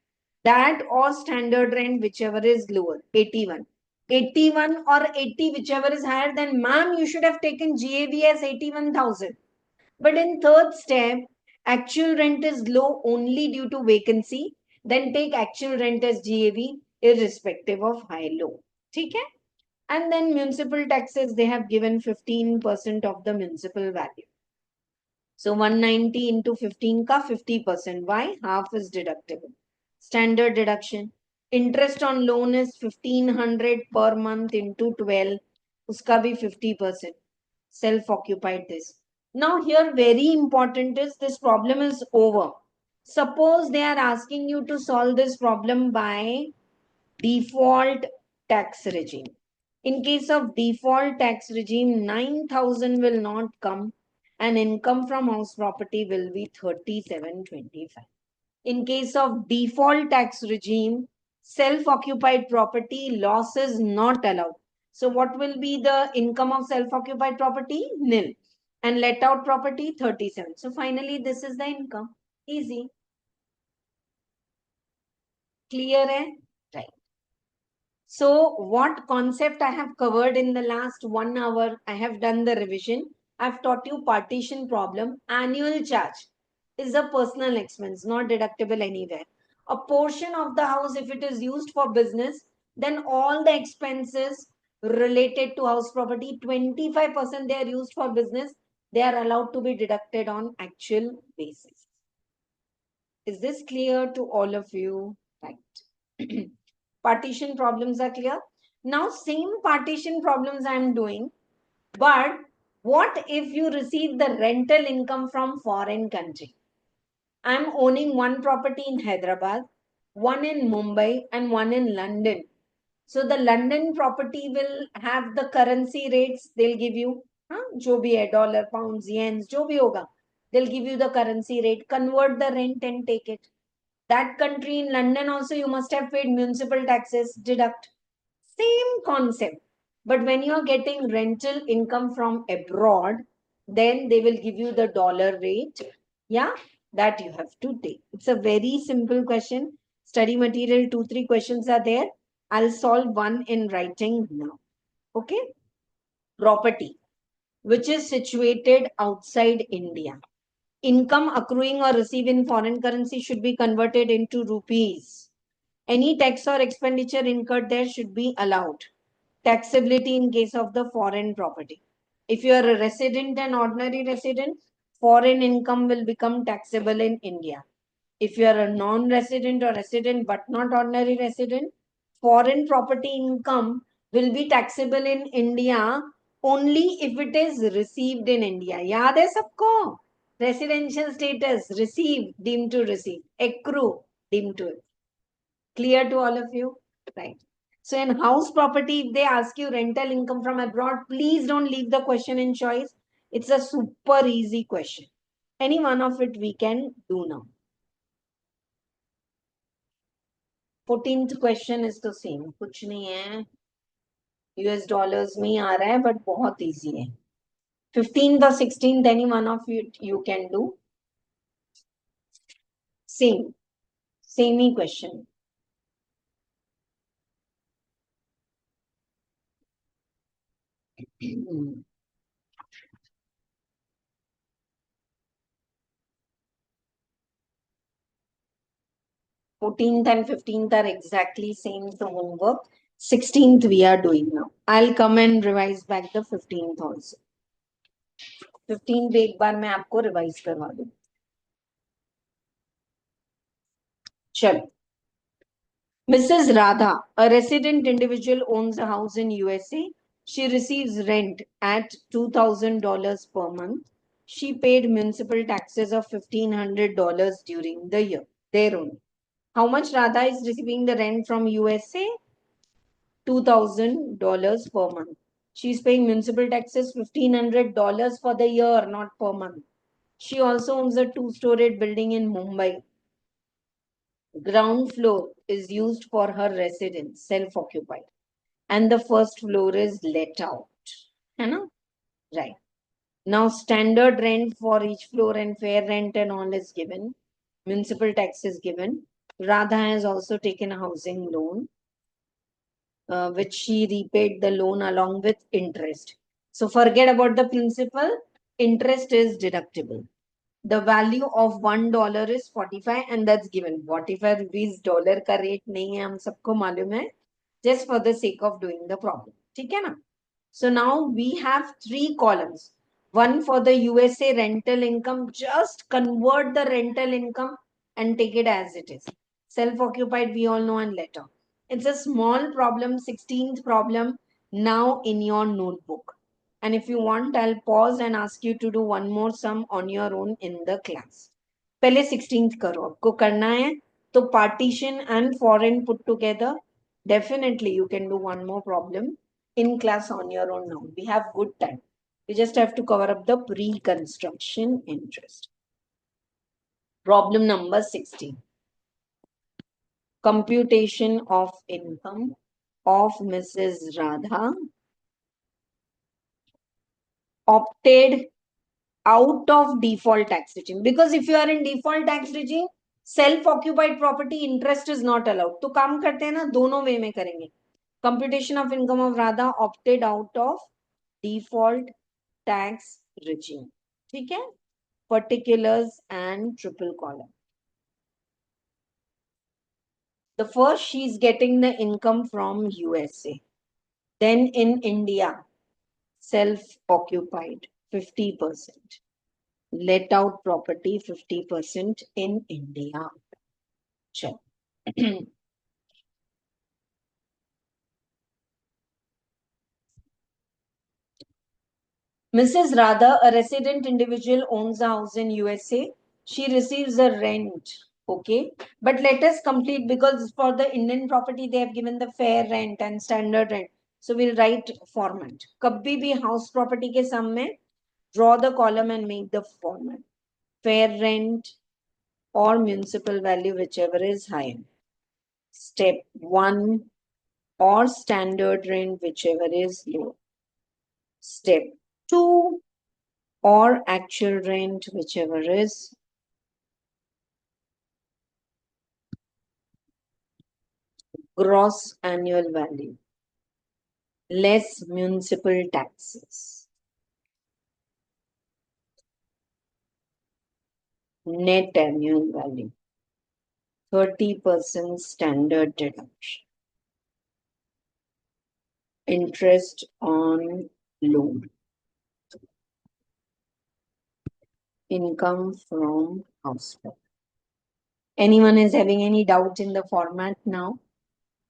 That or standard rent, whichever is lower, 81. 81 or 80, whichever is higher, then ma'am, you should have taken GAV as 81,000. But in third step, actual rent is low only due to vacancy. Then take actual rent as GAV irrespective of high, low. Okay? And then municipal taxes, they have given 15% of the municipal value. So 190 into 15 ka 50%. Why? Half is deductible. Standard deduction. Interest on loan is 1500 per month into 12. Uska bhi 50%. Self-occupied this. Now here very important is this problem is over. Suppose they are asking you to solve this problem by default tax regime. In case of default tax regime, 9,000 will not come and income from house property will be 3725. In case of default tax regime, self-occupied property loss is not allowed. So what will be the income of self-occupied property? Nil. And let out property 37. So finally this is the income. Easy. Clear, eh? Right. So what concept I have covered in the last 1 hour, I have done the revision. I've taught you partition problem. Annual charge is a personal expense, not deductible anywhere. A portion of the house, if it is used for business, then all the expenses related to house property, 25% they are used for business, they are allowed to be deducted on actual basis. Is this clear to all of you? Right. Partition problems are clear. Now, same partition problems I am doing, but what if you receive the rental income from foreign country? I'm owning one property in Hyderabad, one in Mumbai, and one in London. So the London property will have the currency rates they'll give you. जो भी है dollar, pounds, yens, जो भी होगा, they'll give you the currency rate. Convert the rent and take it. That country in London also you must have paid municipal taxes. Deduct. Same concept. But when you're getting rental income from abroad, then they will give you the dollar rate. Yeah, that you have to take. It's a very simple question. Study material, 2, 3 questions are there. I'll solve one in writing now. Okay. Property, which is situated outside India. Income accruing or received in foreign currency should be converted into rupees. Any tax or expenditure incurred there should be allowed. Taxability in case of the foreign property. If you are a resident and ordinary resident, foreign income will become taxable in India. If you are a non-resident or resident but not ordinary resident, foreign property income will be taxable in India only if it is received in India. याद है सबको? Residential status, receive, deemed to receive. Accrue, deemed to. Clear to all of you? Right. So in house property, if they ask you rental income from abroad, please don't leave the question in choice. It's a super easy question. Any one of it we can do now. 14th question is the same. कुछ नहीं है. US dollars में आ रहा है, but बहुत easy है. 15th or 16th, any one of you can do. Same he question. Hmm. 14th and 15th are exactly same the homework. 16th we are doing now. I'll come and revise back the 15th also. 15th एक बार मैं आपको revise करवा दूं. चलो. Mrs. Radha, a resident individual, owns a house in USA. She receives rent at $2,000 per month. She paid municipal taxes of $1,500 during the year. Their own. How much Radha is receiving the rent from USA? $2,000 per month. She's paying municipal taxes $1,500 for the year, not per month. She also owns a 2-storied building in Mumbai. Ground floor is used for her residence, self-occupied. And the first floor is let out. है ना? Right. Now, standard rent for each floor and fair rent and all is given. Municipal tax is given. Radha has also taken a housing loan, which she repaid the loan along with interest. So forget about the principal. Interest is deductible. The value of $1 is 45 and that's given. 45 rupees dollar का rate नहीं है, हम सबको मालूम है. Just for the sake of doing the problem. ठीक है ना? So now we have 3 columns. One for the USA rental income. Just convert the rental income and take it as it is. Self-occupied, we all know, and letter. It's a small problem, 16th problem now in your notebook. And if you want, I'll pause and ask you to do one more sum on your own in the class. पहले 16th करो. आपको करना है तो partition and foreign put together. Definitely you can do one more problem in class on your own now. We have good time. You just have to cover up the pre-construction interest. Problem number 16. Computation of income of Mrs. Radha opted out of default tax regime. Because if you are in default tax regime, self-occupied property interest is not allowed. तो काम करते हैं ना, दोनों वे में करेंगे. Computation of income of Radha opted out of default tax regime. ठीक है? Particulars and triple column. The first, she's getting the income from USA. Then in India, self-occupied, 50%. Let out property, 50% in India. Sure. Mrs. Radha, a resident individual, owns a house in USA. She receives a rent. Okay. But let us complete, because for the Indian property, they have given the fair rent and standard rent. So we'll write format. Kabhi bhi house property ke sum mein, draw the column and make the format. Fair rent or municipal value, whichever is higher. Step 1, or standard rent, whichever is lower. Step 2, or actual rent, whichever is gross annual value, less municipal taxes, net annual value, 30% standard deduction, interest on loan, income from house property. Anyone is having any doubt in the format now?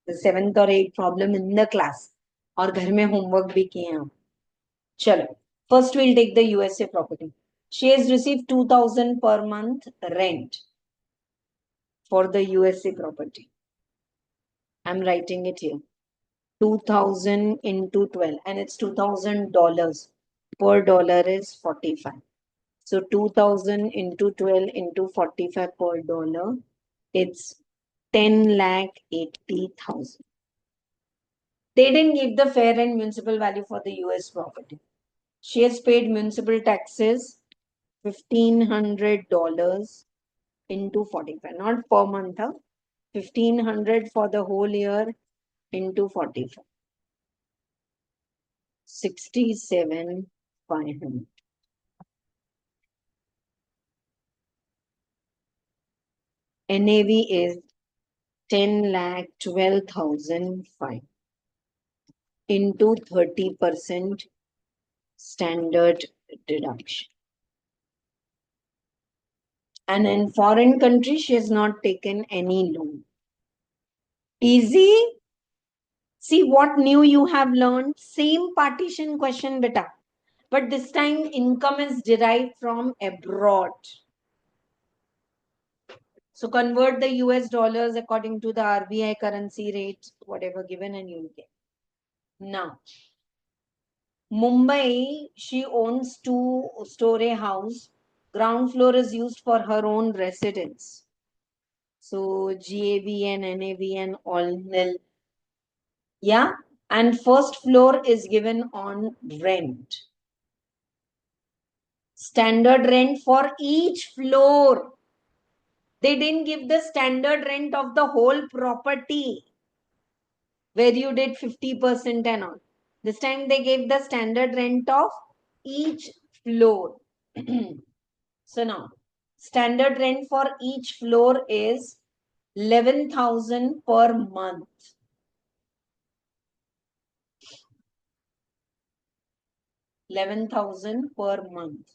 The 7th or 8th problem in the class. और घर में homework भी किए हैं. चलो. First we'll take the USA property. She has received 2000 per month rent for the USA property. I'm writing it here. 2000 into 12, and it's $2,000. Per dollar is 45. So 2000 into 12 into 45 per dollar, it's 10,80,000. They didn't give the fair and municipal value for the US property. She has paid municipal taxes $1,500 into 45, not per month, huh? 1,500 for the whole year into 45. 67,500. NAV is 10,12,005 into 30% standard deduction. And in foreign country, she has not taken any loan. Easy. See what new you have learned. Same partition question, beta. But this time income is derived from abroad. So convert the US dollars according to the RBI currency rate, whatever given, and you'll get. Now, Mumbai, she owns 2-story house. Ground floor is used for her own residence. So GAV and NAV and all nil. Yeah. And first floor is given on rent. Standard rent for each floor. They didn't give the standard rent of the whole property where you did 50% and all. This time they gave the standard rent of each floor. So now, standard rent for each floor is 11,000 per month. 11,000 per month.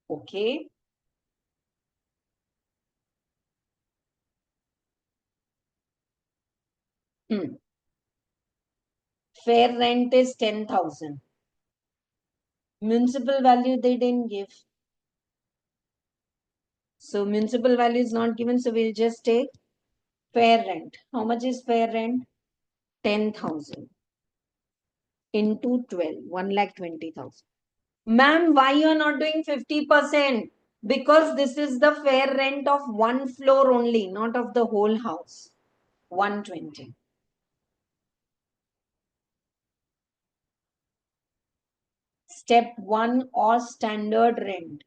Okay. Fair rent is 10,000. Municipal value they didn't give. So municipal value is not given. So we'll just take fair rent. How much is fair rent? 10,000 into 12, 1,20,000. Ma'am, why you are not doing 50%? Because this is the fair rent of one floor only, not of the whole house. 120. Step 1, or standard rent.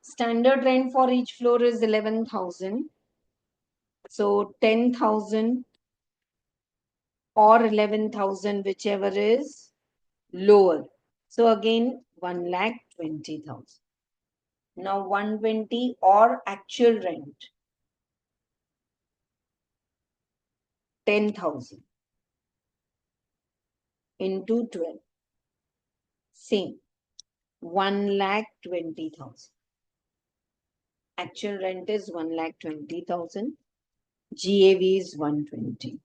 Standard rent for each floor is 11,000. So 10,000 or 11,000, whichever is lower. So again, 1,20,000. Now 120 or actual rent, 10,000 into 12. Same, 1,20,000. Actual rent is 1,20,000. GAV is 120.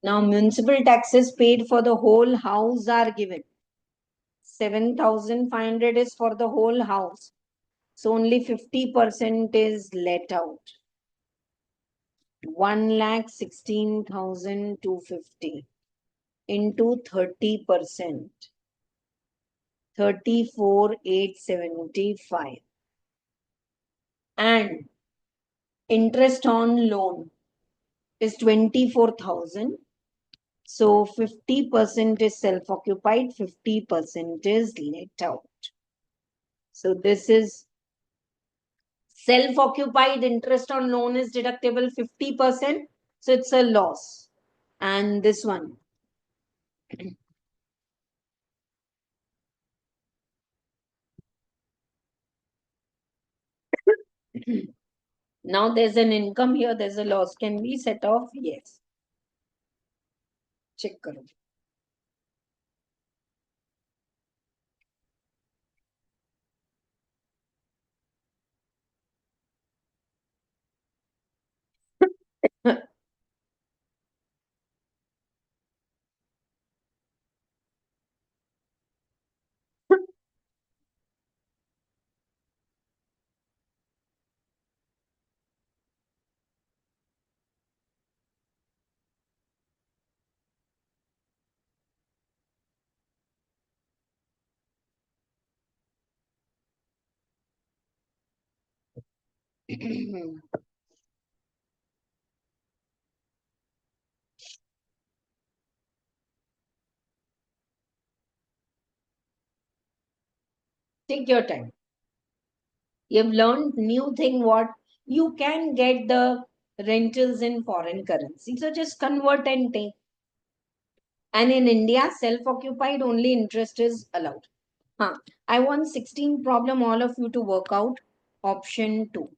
Now municipal taxes paid for the whole house are given. 7,500 is for the whole house. So only 50% is let out. 1,16,250 into 30%. 34,875. And interest on loan is 24,000. So 50% is self-occupied, 50% is let out. So this is self-occupied. Interest on loan is deductible 50%. So it's a loss. And this one. Now there's an income here, there's a loss. Can we set off? Yes. Check karo. Take your time. You've learned new thing what you can get the rentals in foreign currency. So just convert and take. And in India, self-occupied only interest is allowed. I want 16 problem all of you to work out. Option 2.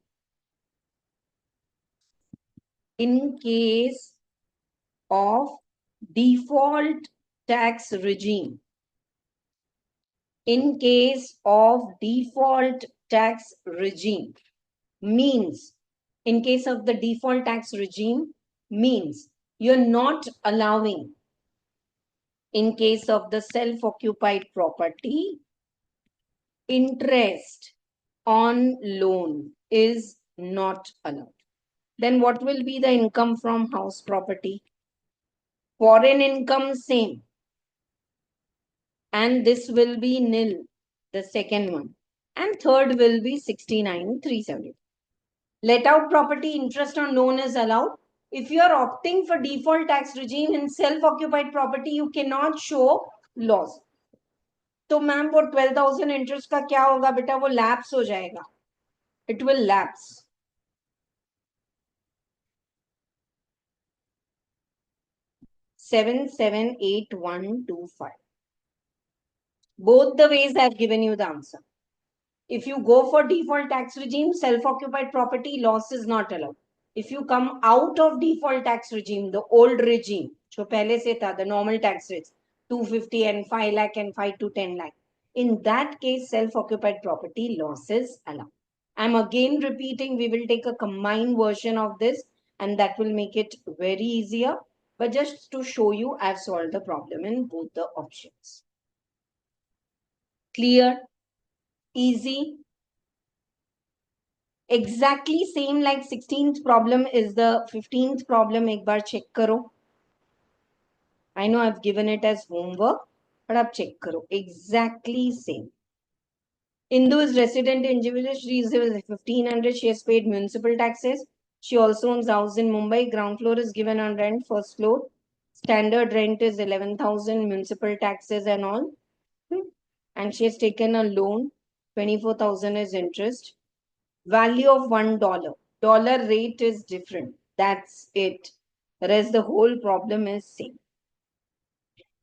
In case of default tax regime, in case of default tax regime means, in case of the default tax regime means you're not allowing, in case of the self-occupied property, interest on loan is not allowed. Then what will be the income from house property? Foreign income same. And this will be nil, the second one. And third will be 69,370. Let out property, interest on loan is allowed. If you are opting for default tax regime in self-occupied property, you cannot show loss. तो ma'am वो 12,000 interest का क्या होगा बेटा? वो lapse हो जाएगा. It will lapse. 778125. Both the ways I have given you the answer. If you go for default tax regime, self-occupied property, loss is not allowed. If you come out of default tax regime, the old regime, जो पहले से था, the normal tax rates, 250 and 5 lakh and 5 to 10 lakh. In that case, self-occupied property loss is allowed. I'm again repeating, we will take a combined version of this and that will make it very easier. But just to show you, I've solved the problem in both the options. Clear? Easy? Exactly same like 16th problem is the 15th problem. एक बार check करो. I know I've given it as homework, but आप check करो. Exactly same. Indu is resident individual. She is 1,500. She has paid municipal taxes. She also owns house in Mumbai. Ground floor is given on rent. First floor. Standard rent is 11,000. Municipal taxes and all. And she has taken a loan. 24,000 is interest. Value of $1. Dollar rate is different. That's it. Rest the whole problem is same.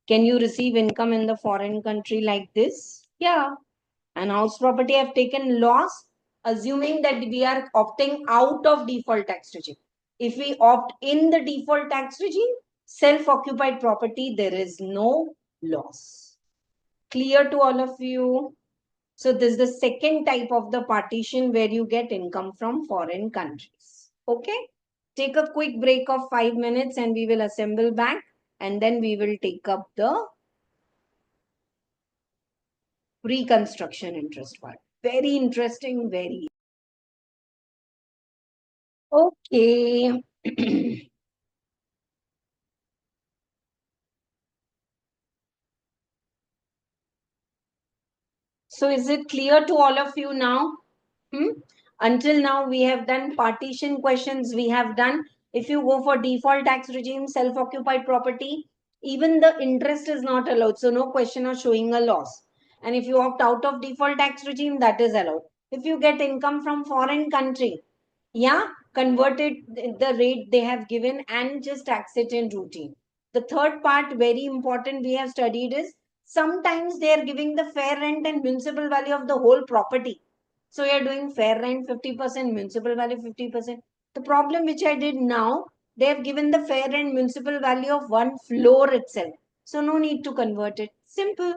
Can you receive income in the foreign country like this? Yeah. And house property have taken loss, assuming that we are opting out of default tax regime. If we opt in the default tax regime, self-occupied property, there is no loss. Clear to all of you? So this is the second type of the partition where you get income from foreign countries. Okay. Take a quick break of 5 minutes and we will assemble back, and then we will take up the pre-construction interest part. Very interesting, very. Okay. So is it clear to all of you now? Hmm? Until now, we have done partition questions. We have done, if you go for default tax regime, self-occupied property, even the interest is not allowed. So no question of showing a loss. And if you opt out of default tax regime, that is allowed. If you get income from foreign country, yeah, convert it the rate they have given and just tax it in routine. The third part, very important, we have studied is sometimes they are giving the fair rent and municipal value of the whole property. So you are doing fair rent 50%, municipal value 50%. The problem which I did now, they have given the fair rent municipal value of one floor itself. So no need to convert it. Simple.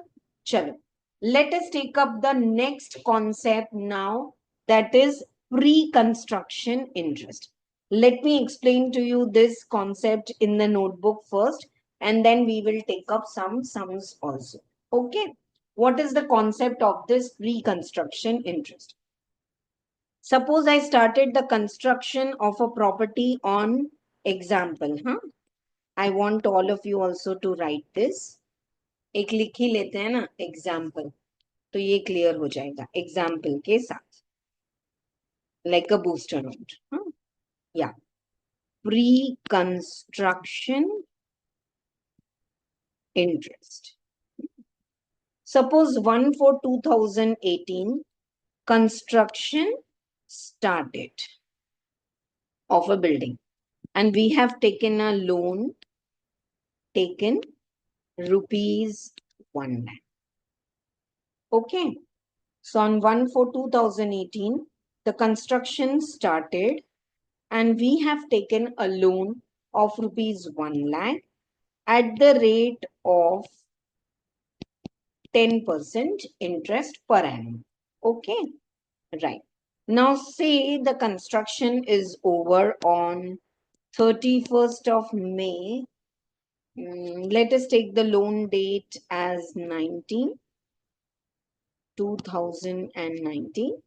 Chalo. Let us take up the next concept now, that is pre-construction interest. Let me explain to you this concept in the notebook first, and then we will take up some sums also. Okay. What is the concept of this pre-construction interest? Suppose I started the construction of a property on example. I want all of you also to write this. एक लिख ही लेते हैं ना example, तो ये clear हो जाएगा example के साथ, लाइक अ बूस्टर नोट. या pre construction interest. Suppose 1/4/2018 construction started of a building, and we have taken a loan, taken rupees 1 lakh. Okay. So on 1/4/2018, the construction started and we have taken a loan of rupees 1 lakh at the rate of 10% interest per annum. Okay. Right. Now say the construction is over on 31st of May. Let us take the loan date as 2019,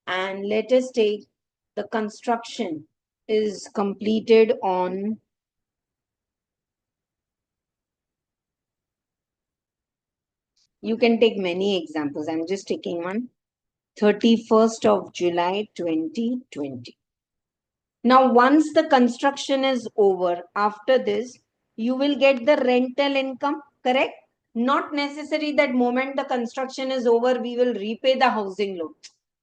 and let us take the construction is completed on you can take many examples. I'm just taking one. 31st of July 2020. Now, once the construction is over, after this, you will get the rental income, correct? Not necessary that moment the construction is over, we will repay the housing loan.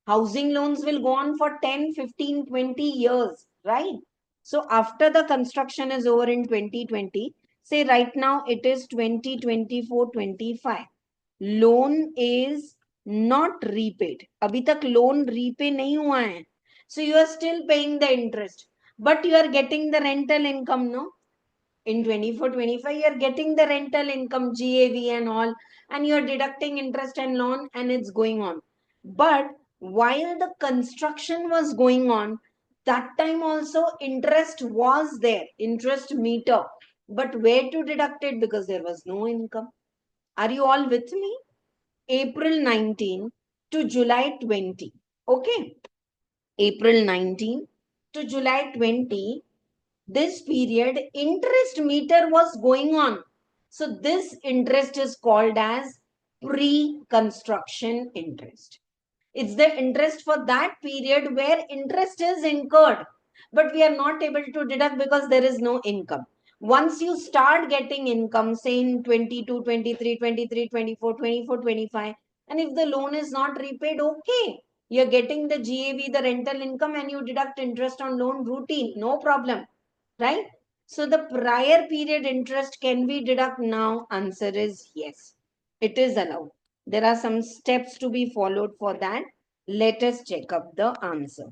Housing loans will go on for 10, 15, 20 years, right? So after the construction is over in 2020, say right now it is 2024-25. Loan is not repaid. अभी तक loan repay नहीं हुआ है. So you are still paying the interest, but you are getting the rental income, no? In 24-25, you are getting the rental income, GAV and all, and you are deducting interest and loan, and it's going on. But while the construction was going on, that time also interest was there, interest meter. But where to deduct it? Because there was no income. Are you all with me? April 19 to July 20. Okay. April 19 to July 20, this period interest meter was going on. So this interest is called as pre-construction interest. It's the interest for that period where interest is incurred, but we are not able to deduct because there is no income. Once you start getting income, say in 22, 23, 23, 24, 24, 25, and if the loan is not repaid, okay. You're getting the GAV, the rental income, and you deduct interest on loan routine. No problem. Right? So the prior period interest can we deduct now? Answer is yes. It is allowed. There are some steps to be followed for that. Let us check up the answer.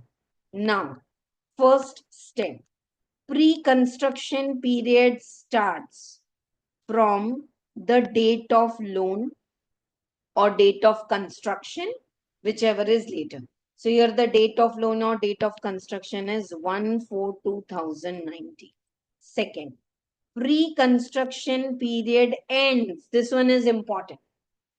Now, first step. Pre-construction period starts from the date of loan or date of construction, whichever is later. So here the date of loan or date of construction is 1/4/2019. Second, pre-construction period ends. This one is important.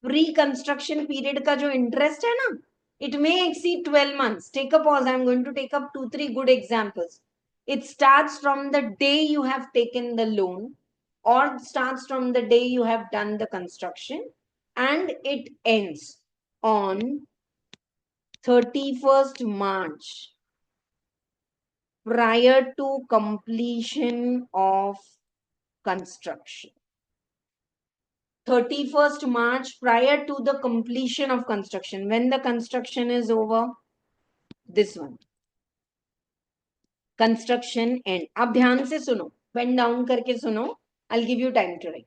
Pre-construction period का जो interest है ना, it may exceed 12 months. Take a pause. I'm going to take up 2-3 good examples. It starts from the day you have taken the loan or starts from the day you have done the construction, and it ends on 31st March prior to completion of construction. 31st March prior to the completion of construction. When the construction is over, this one. Construction end. अब ध्यान से सुनो. Pen down करके सुनो. I'll give you time to write.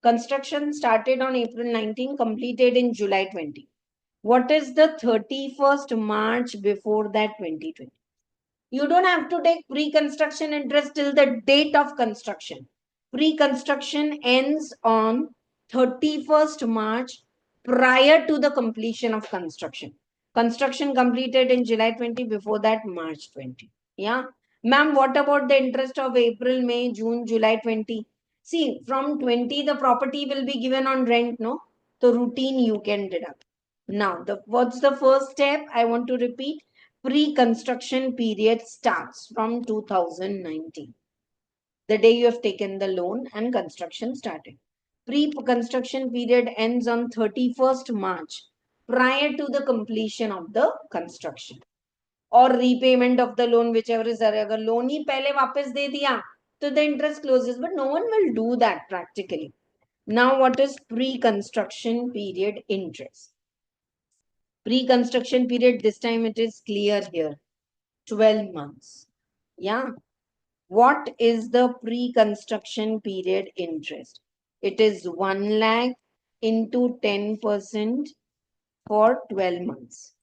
Construction started on April 19, completed in July 20. What is the 31st March before that 2020? You don't have to take pre-construction interest till the date of construction. Pre-construction ends on 31st March prior to the completion of construction. Construction completed in July 20, before that March 20. Yeah. Ma'am, what about the interest of April, May, June, July 20? See, from 20, the property will be given on rent, no? So routine you can deduct. Now, what's the first step? I want to repeat. Pre-construction period starts from 2019. The day you have taken the loan and construction started. Pre-construction period ends on 31st March prior to the completion of the construction. Or repayment of the loan, whichever is there. अगर loan ही पहले वापस दे दिया, तो the interest closes. But no one will do that practically. Now, what is pre-construction period interest? Pre-construction period, this time it is clear here. 12 months. Yeah. What is the pre-construction period interest? It is 1 lakh into 10% for 12 months.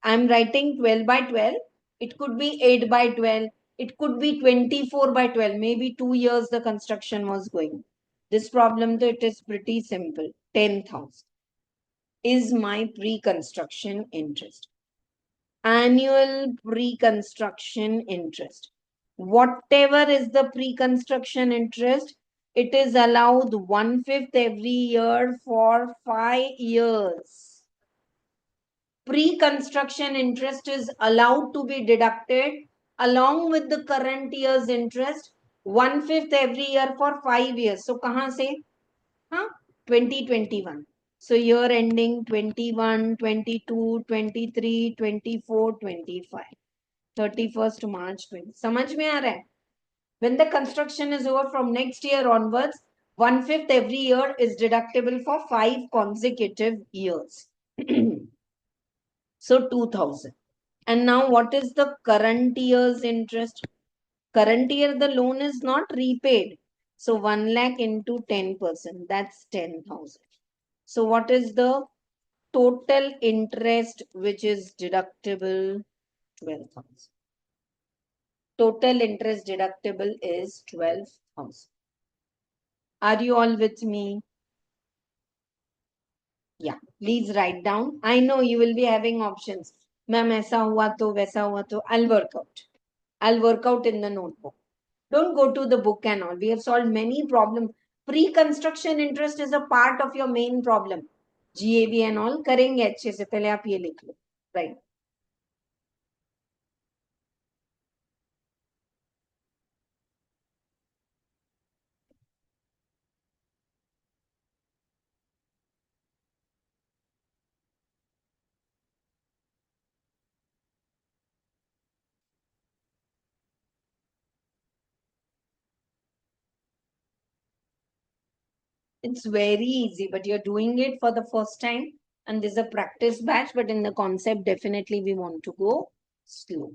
I'm writing 12 by 12. It could be 8 by 12. It could be 24 by 12. Maybe 2 years the construction was going. This problem, though, it is pretty simple. 10,000 is my pre-construction interest. Annual pre-construction interest. Whatever is the pre-construction interest, it is allowed 1/5 every year for 5 years. Pre-construction interest is allowed to be deducted along with the current year's interest 1/5 every year for 5 years. So, kahan se? 2021. So year ending 21, 22, 23, 24, 25. 31st March 20. समझ में आ रहा है? When the construction is over from next year onwards, 1/5 every year is deductible for 5 consecutive years. So 2000. And now what is the current year's interest? Current year the loan is not repaid. So 1 lakh into 10%, that's 10,000. So what is the total interest which is deductible? 12,000. Total interest deductible is 12,000. Are you all with me? Yeah, please write down. I know you will be having options. Ma'am, aisa hua to, waisa hua to. I'll work out. I'll work out in the notebook. Don't go to the book and all. We have solved many problems. Pre-construction interest is a part of your main problem. GAV and all करेंगे अच्छे से. पहले आप ये लिख लो. Right. It's very easy, but you're doing it for the first time. And this is a practice batch, but in the concept, definitely we want to go slow.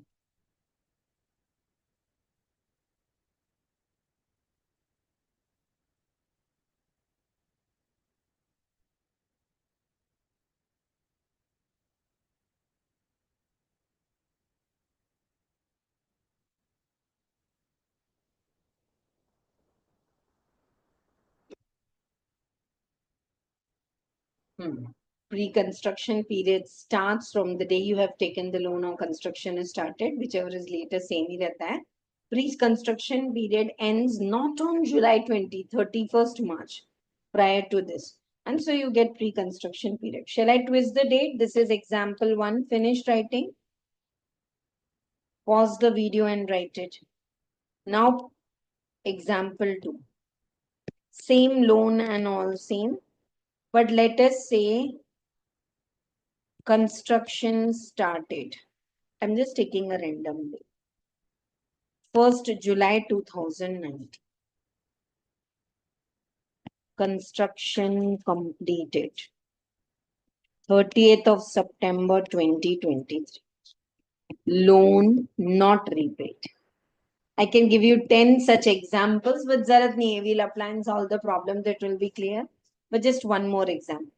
Pre-construction period starts from the day you have taken the loan or construction is started, whichever is later, same ही रहता है. Pre-construction period ends not on July 31st March, prior to this. And so you get pre-construction period. Shall I twist the date? This is example 1. Finished writing. Pause the video and write it. Now, example 2. Same loan and all same. But let us say construction started. I'm just taking a random day. 1st July 2019. Construction completed. 30th of September 2023. Loan not repaid. I can give you 10 such examples, but zarat nahi hai. We'll apply and solve the problem, that will be clear. But just one more example.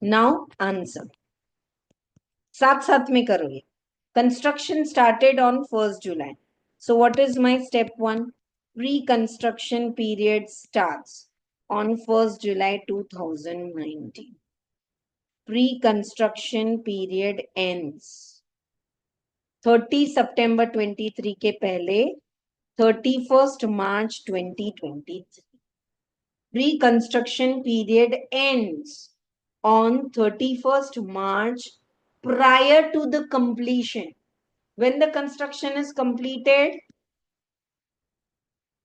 Now, answer. साथ साथ में करोगे. Construction started on 1st July. So what is my step 1? Pre-construction period starts on 1st July 2019. Pre-construction period ends 30 September 23 के पहले 31st March 2023. Pre-construction period ends on 31st March prior to the completion. When the construction is completed,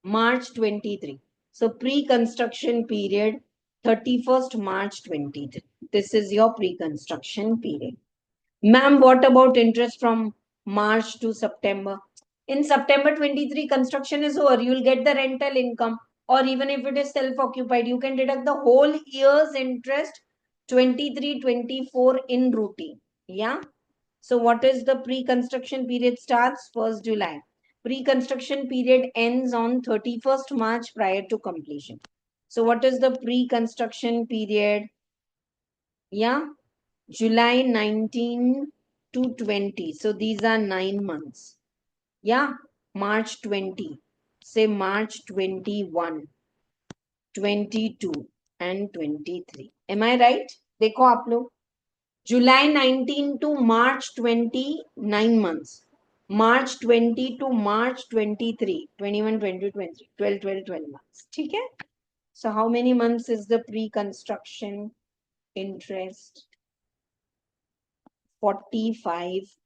March 23. So pre-construction period 31st March 23. This is your pre-construction period. Ma'am, what about interest from March to September? In September 23, construction is over. You will get the rental income, or even if it is self-occupied, you can deduct the whole year's interest 23-24 in routine. Yeah. So what is the pre-construction period starts? 1st July. Pre-construction period ends on 31st March prior to completion. So what is the pre-construction period? Yeah. July 19 to 20. So these are 9 months. Yeah. March 20. Say March 21, 22 and 23. Am I right? देखो आप लोग. July 19 to March 20, 9 months. March 20 to March 23, 21, 20, 23, 12, 12, 12 months. ठीक है? So how many months is the pre-construction interest? 45.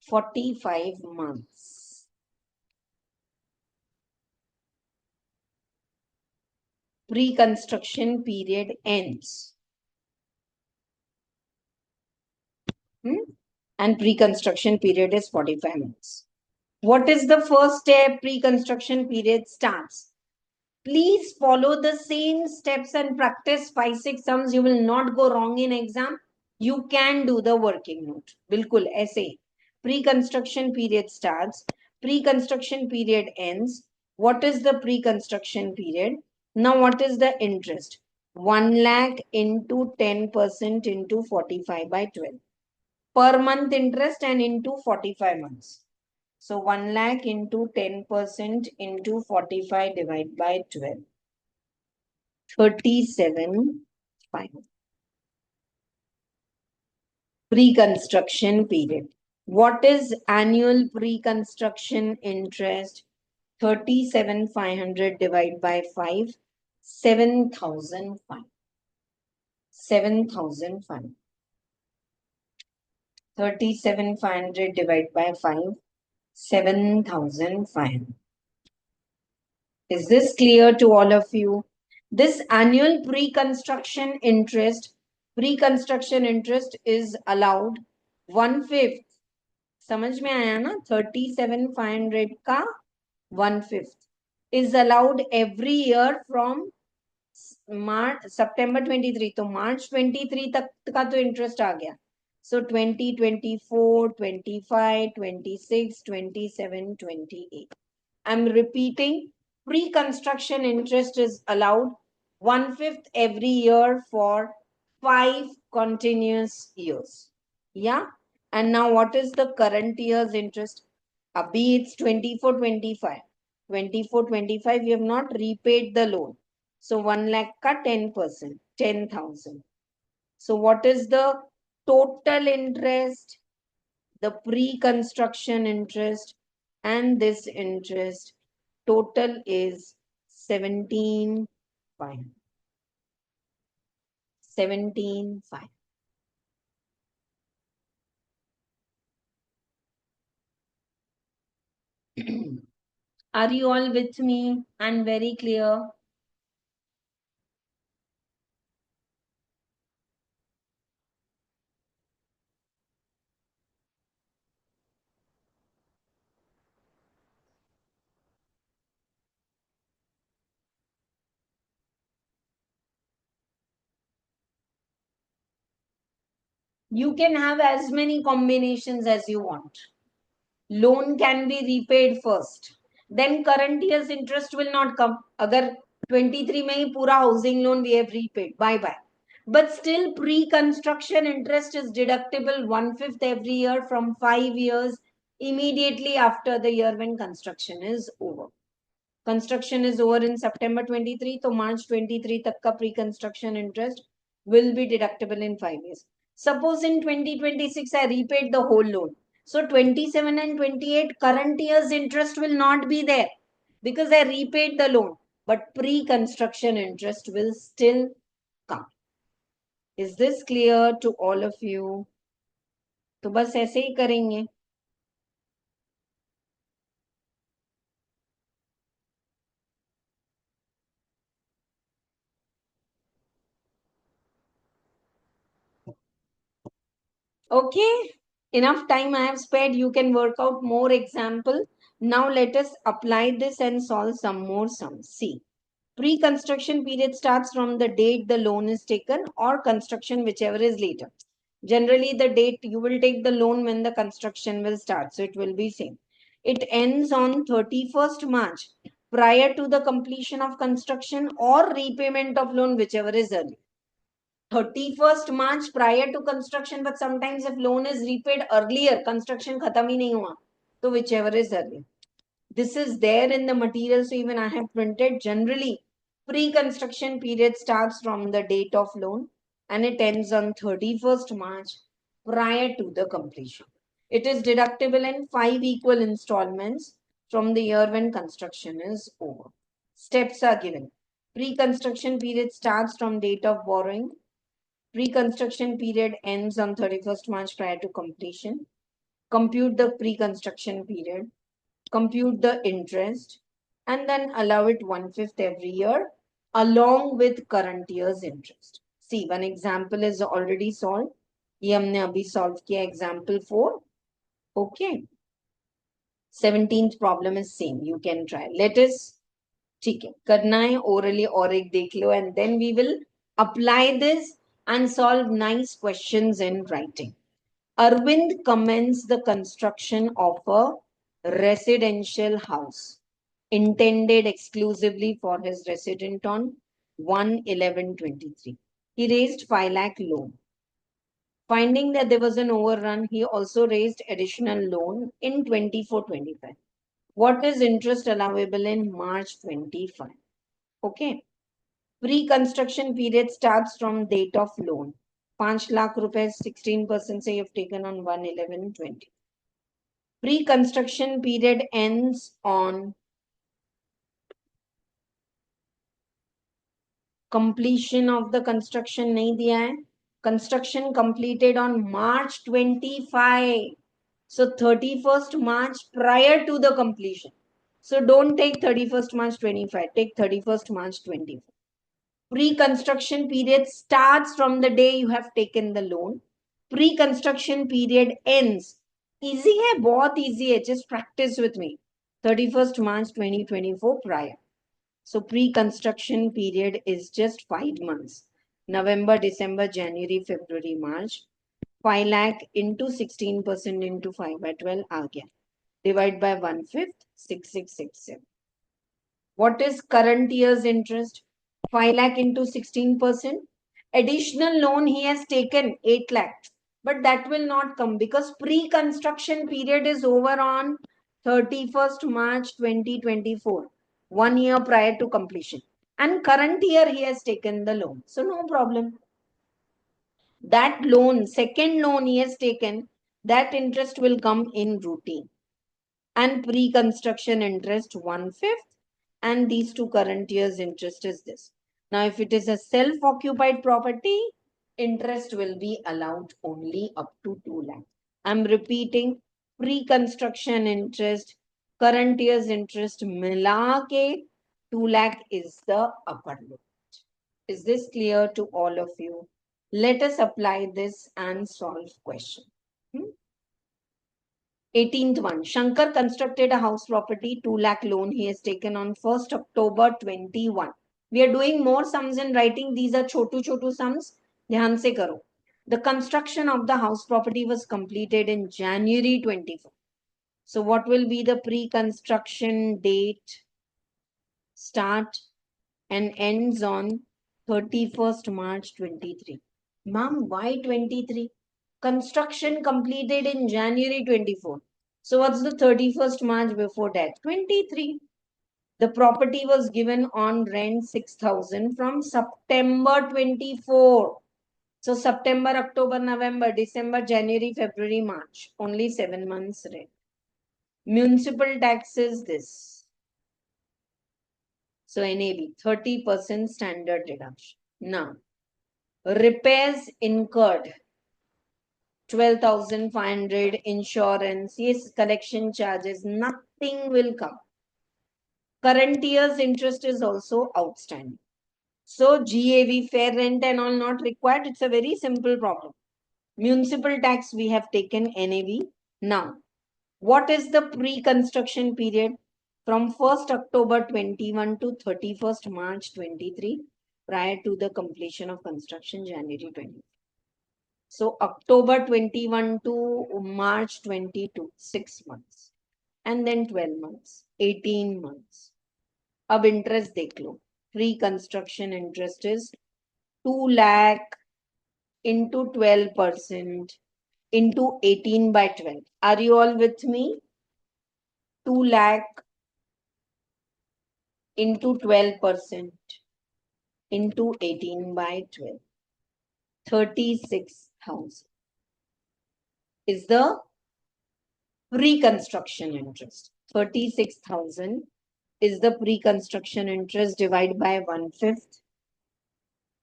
45 months. Pre-construction period ends. And pre-construction period is 45 months. What is the first step? Pre-construction period starts. Please follow the same steps and practice 5-6 sums. You will not go wrong in exam. You can do the working note. Bilkul ऐसे. Pre-construction period starts. Pre-construction period ends. What is the pre-construction period? Now what is the interest? 1 lakh into 10% into 45 by 12. Per month interest and into 45 months. So 1 lakh into 10% into 45 divided by 12. 37 5. Pre-construction period. What is annual pre-construction interest? 37,500 divided by 5. 7,005. 7,005. 37,500 divided by 5. 7,500. Is this clear to all of you? This annual pre-construction interest is allowed 1/5. समझ में आया ना? 37,500 का 1/5 is allowed every year from मार्च सितंबर 23 तो मार्च 23 तक का तो interest आ गया. So 20, 24, 25, 26, 27, 28. I'm repeating, pre-construction interest is allowed 1/5 every year for 5 continuous years. Yeah. And now what is the current year's interest? Abhi it's 24, 25. 24, 25, you have not repaid the loan. So 1 lakh ka 10%, 10,000. So what is the total interest? The pre-construction interest and this interest total is 17.5. 17.5. Are you all with me and very clear? You can have as many combinations as you want. Loan can be repaid first. Then current year's interest will not come. Agar 23 mein hi pura housing loan we have repaid. Bye bye. But still pre-construction interest is deductible 1/5 every year from 5 years immediately after the year when construction is over. Construction is over in September 23, so March 23 tak ka pre-construction interest will be deductible in 5 years. Suppose in 2026 I repaid the whole loan. So 27 and 28 current year's interest will not be there because I repaid the loan. But pre-construction interest will still come. Is this clear to all of you? तो बस ऐसे ही करेंगे. Okay, enough time I have spared. You can work out more example. Now let us apply this and solve some more sums. See, pre-construction period starts from the date the loan is taken or construction, whichever is later. Generally, the date you will take the loan when the construction will start. So it will be same. It ends on 31st March prior to the completion of construction or repayment of loan, whichever is early. 31st March prior to construction, but sometimes if loan is repaid earlier, construction khatam hi nahi hua. So whichever is earlier. This is there in the material, so even I have printed. Generally, pre-construction period starts from the date of loan and it ends on 31st March prior to the completion. It is deductible in 5 equal installments from the year when construction is over. Steps are given. Pre-construction period starts from date of borrowing. Pre-construction period ends on 31st March prior to completion. Compute the pre-construction period, compute the interest, and then allow it 1/5 every year along with current year's interest. See, one example is already solved. ये हमने अभी solve किया example 4. Okay. 17th problem is same. You can try. Let us, ठीक है, करना है orally और एक देख लो and then we will apply this and solve nice questions in writing. Arvind commenced the construction of a residential house intended exclusively for his resident on 1/11/23. He raised 5 lakh loan. Finding that there was an overrun, he also raised additional loan in 24/25. What is interest allowable in March 25? Okay. Pre-construction period starts from date of loan. 5 lakh rupees, 16% say you have taken on 1/11/20. Pre-construction period ends on completion of the construction नहीं दिया है. Construction completed on March 25. So 31st March prior to the completion. So don't take 31st March 25. Take 31st March 25. Pre-construction period starts from the day you have taken the loan. Pre-construction period ends. Easy है, बहुत easy है. Just practice with me. 31st March 2024 prior. So pre-construction period is just 5 months. November, December, January, February, March. 5 lakh into 16% into 5 by 12 आ गया. Divide by 1/5, 6667. What is current year's interest? 5 lakh into 16%. Additional loan he has taken 8 lakh. But that will not come because pre-construction period is over on 31st March 2024. 1 year prior to completion. And current year he has taken the loan. So no problem. That loan, second loan he has taken, that interest will come in routine. And pre-construction interest 1/5, and these two current years interest is this. Now if it is a self-occupied property, interest will be allowed only up to 2 lakh. I'm repeating, pre-construction interest, current year's interest mila ke 2 lakh is the upper limit. Is this clear to all of you? Let us apply this and solve question. 18th one. Shankar constructed a house property, 2 lakh loan he has taken on 1st October 21. We are doing more sums in writing. These are chotu sums. Dhyan se karo. The construction of the house property was completed in January 24. So what will be the pre-construction date? Start and ends on 31st March 23. Ma'am, why 23? Construction completed in January 24. So what's the 31st March before that? 23. The property was given on rent 6,000 from September 24. So September, October, November, December, January, February, March. Only 7 months rent. Municipal taxes this. So NAB, 30% standard deduction. Now, repairs incurred 12,500, insurance, yes, collection charges, nothing will come. Current year's interest is also outstanding. So GAV, fair rent and all not required. It's a very simple problem. Municipal tax we have taken NAV. Now, what is the pre-construction period? From 1st October 21 to 31st March 23, prior to the completion of construction January 20. So October 21 to March 22, 6 months. And then 12 months, 18 months. Ab interest dekh lo. Pre-construction interest is 2 lakh into 12% into 18 by 12. Are you all with me? 2 lakh into 12% into 18 by 12. 36,000 is the pre-construction interest. 36,000 is the pre-construction interest divided by 1/5.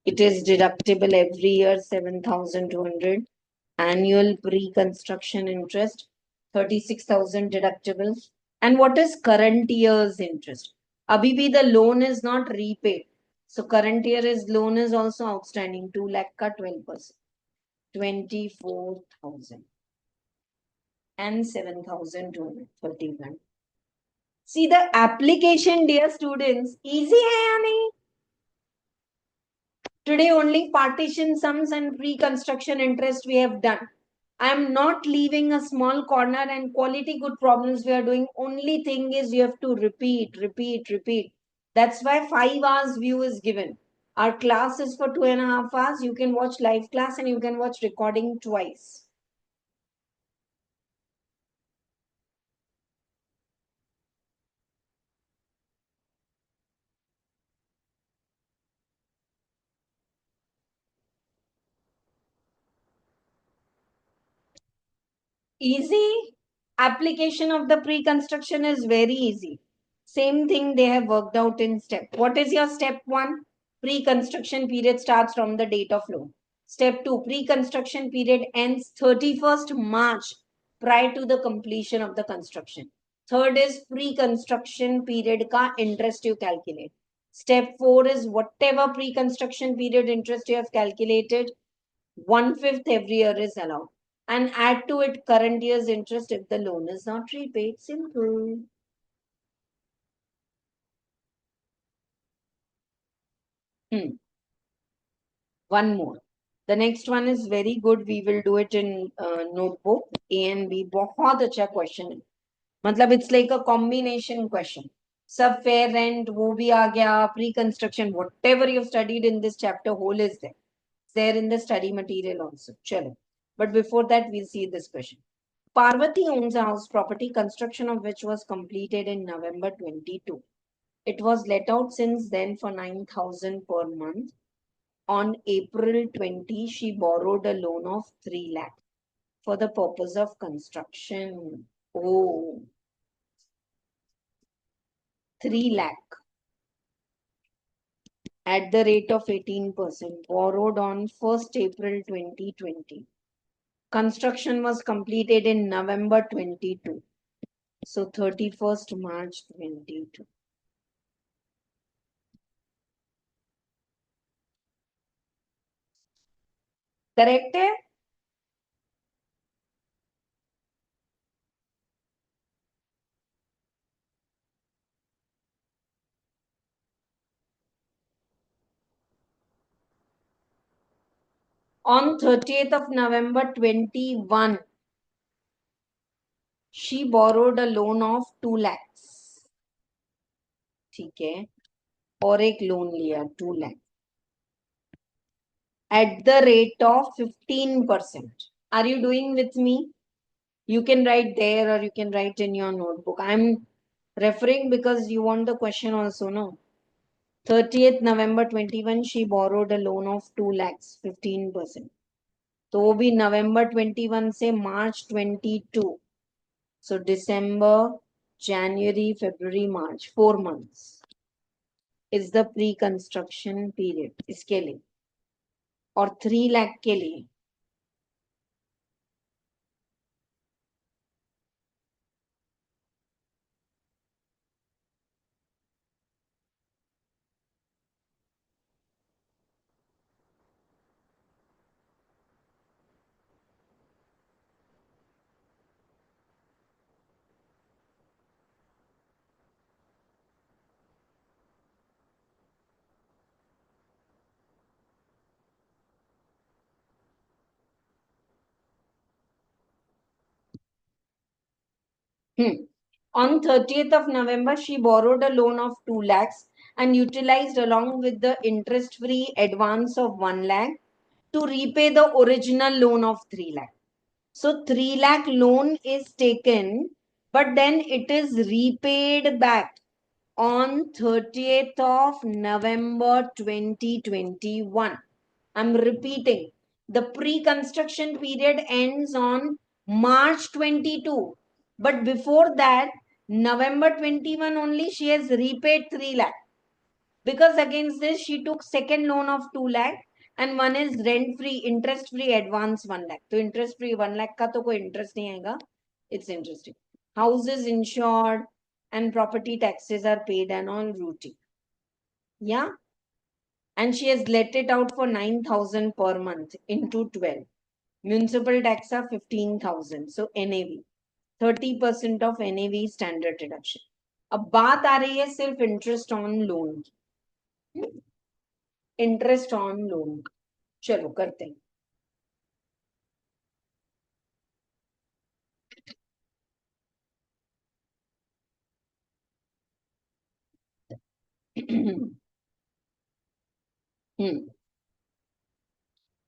It is deductible every year, 7,200. Annual pre-construction interest, 36,000 deductible. And what is current year's interest? Abhi bhi the loan is not repaid. So current year's loan is also outstanding, 2 lakh ka 12%. 24,000 and 7,231. See the application, dear students, easy hai ya nahi? Today only partition sums and pre-construction interest we have done. I am not leaving a small corner and quality good problems we are doing. Only thing is you have to repeat. That's why 5 hours view is given. Our class is for 2.5 hours. You can watch live class and you can watch recording twice. Easy. Application of the pre-construction is very easy. Same thing they have worked out in step. What is your step 1? Pre-construction period starts from the date of loan. Step 2, pre-construction period ends 31st March prior to the completion of the construction. Third is pre-construction period ka interest you calculate. Step 4 is whatever pre-construction period interest you have calculated, 1/5 every year is allowed. And add to it current year's interest if the loan is not repaid. Simple. One more. The next one is very good. We will do it in notebook. A and B. बहुत अच्छा question है. मतलब it's like a combination question. Sub fair rent वो भी आ गया. Pre-construction, whatever you've studied in this chapter, whole is there. It's there in the study material also. चलो. But before that, we'll see this question. Parvati owns a house property, construction of which was completed in November 22. It was let out since then for 9,000 per month. On April 20, she borrowed a loan of 3 lakh for the purpose of construction. Oh, 3 lakh at the rate of 18%, borrowed on 1st April 2020. Construction was completed in November 22. So 31st March 22. Correct है? On 30th of November 21, she borrowed a loan of 2 lakhs. ठीक है? और एक loan लिया 2 lakh at the rate of 15%. Are you doing with me? You can write there or you can write in your notebook. I'm referring because you want the question also, no? 30th November 21, she borrowed a loan of 2 lakhs, 15%. तो वो भी November 21 से March 22. So December, January, February, March, 4 months is the pre-construction period इसके लिए और 3 लाख के लिए. On 30th of November, she borrowed a loan of 2 lakhs and utilized along with the interest-free advance of 1 lakh to repay the original loan of 3 lakh. So 3 lakh loan is taken, but then it is repaid back on 30th of November 2021. I'm repeating. The pre-construction period ends on March 22. But before that, November 21 only, she has repaid 3 lakh. Because against this, she took second loan of 2 lakh and one is rent-free, interest-free advance 1 lakh. So interest-free 1 lakh का तो कोई interest नहीं आएगा. It's interesting. House is insured and property taxes are paid and all routine. Yeah. And she has let it out for 9,000 per month into 12. Municipal tax are 15,000. So NAV. 30% of NAV standard deduction. अब बात आ रही है सिर्फ interest on loan की. Interest on loan. चलो करते हैं.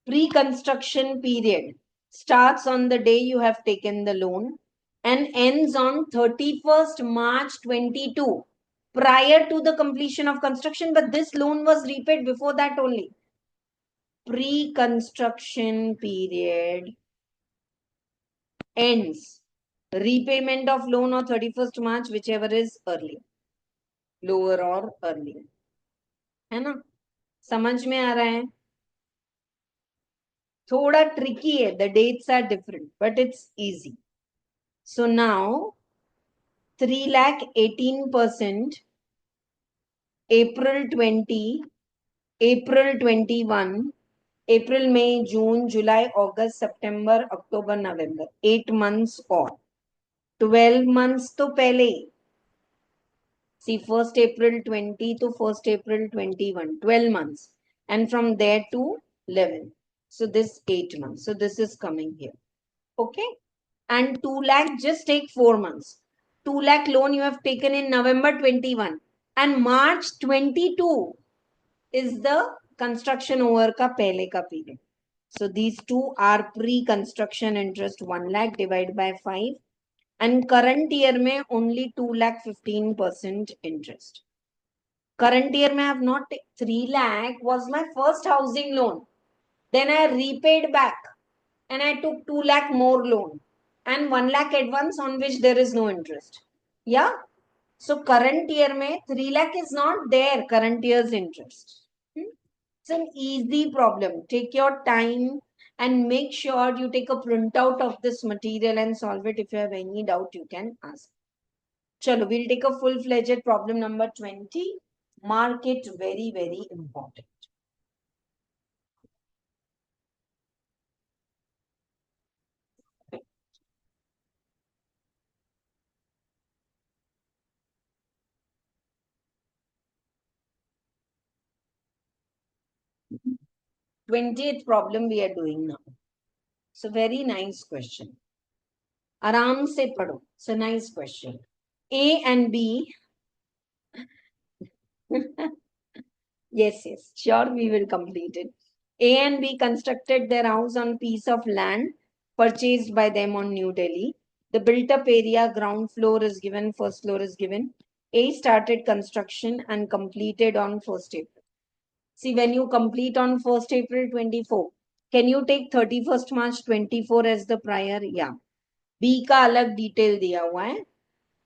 Pre-construction period starts on the day you have taken the loan and ends on 31st March 22 prior to the completion of construction, but this loan was repaid before that only. Pre-construction period ends repayment of loan or 31st March, whichever is early, lower or early. है ना? समझ में आ रहा है? थोड़ा tricky है. The dates are different, but it's easy. So now 3 lakh 18%, April 20, April 21, April, May, June, July, August, September, October, November. 8 months और 12 months तो पहले ही. See, 1st April 20 to 1st April 21, 12 months. And from there to 11. So this 8 months. So this is coming here. Okay. And 2 lakh, just take 4 months. 2 lakh loan you have taken in November 21 and March 22 is the construction over ka pehle ka period. So these two are pre-construction interest 1 lakh divided by 5 and current year mein only 2 lakh 15% interest. Current year mein I have not 3 lakh was my first housing loan. Then I repaid back and I took 2 lakh more loan and 1 lakh advance on which there is no interest. Yeah. So current year mein 3 lakh is not there, current year's interest. It's an easy problem. Take your time and make sure you take a printout of this material and solve it. If you have any doubt, you can ask. Chalo, we'll take a full-fledged problem number 20. Mark it very, very important. Mm-hmm. 20th problem we are doing now. So very nice question. Aram se padho. It's a nice question. A and B. Yes, yes, sure, we will complete it. A and B constructed their house on piece of land purchased by them on New Delhi. The built-up area, ground floor is given, first floor is given. A started construction and completed on 1st April. See, when you complete on 1st April 24, can you take 31st March 24 as the prior? Yeah. B का अलग detail दिया हुआ है.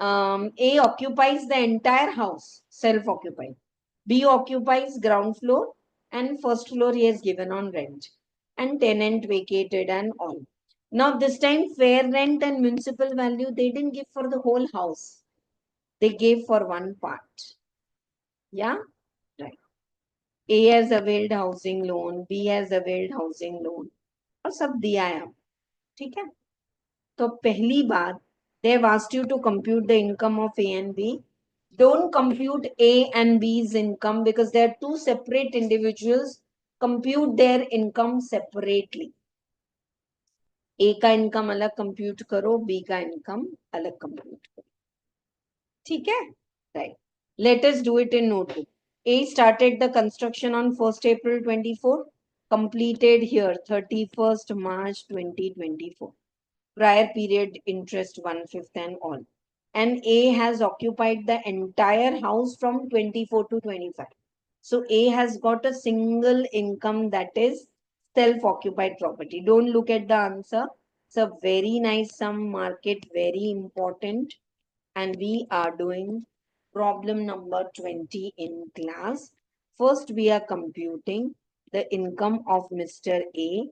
A occupies the entire house, self-occupied. B occupies ground floor and first floor he has given on rent and tenant vacated and all. Now this time fair rent and municipal value they didn't give for the whole house. They gave for one part. Yeah, right. A has availed housing loan, B has availed housing loan और सब दिया है. ठीक है. तो पहली बात they have asked you to compute the income of A and B. Don't compute A and B's income because they are two separate individuals. Compute their income separately. A का income अलग compute करो, B का income अलग compute करो. ठीक है? Right. Let us do it in notebook. A started the construction on 1st April 24, completed here 31st March 2024. Prior period interest 1/5 and all. And A has occupied the entire house from 24 to 25. So A has got a single income that is self-occupied property. Don't look at the answer. It's a very nice sum, market, very important. And we are doing problem number 20 in class. First, we are computing the income of Mr. A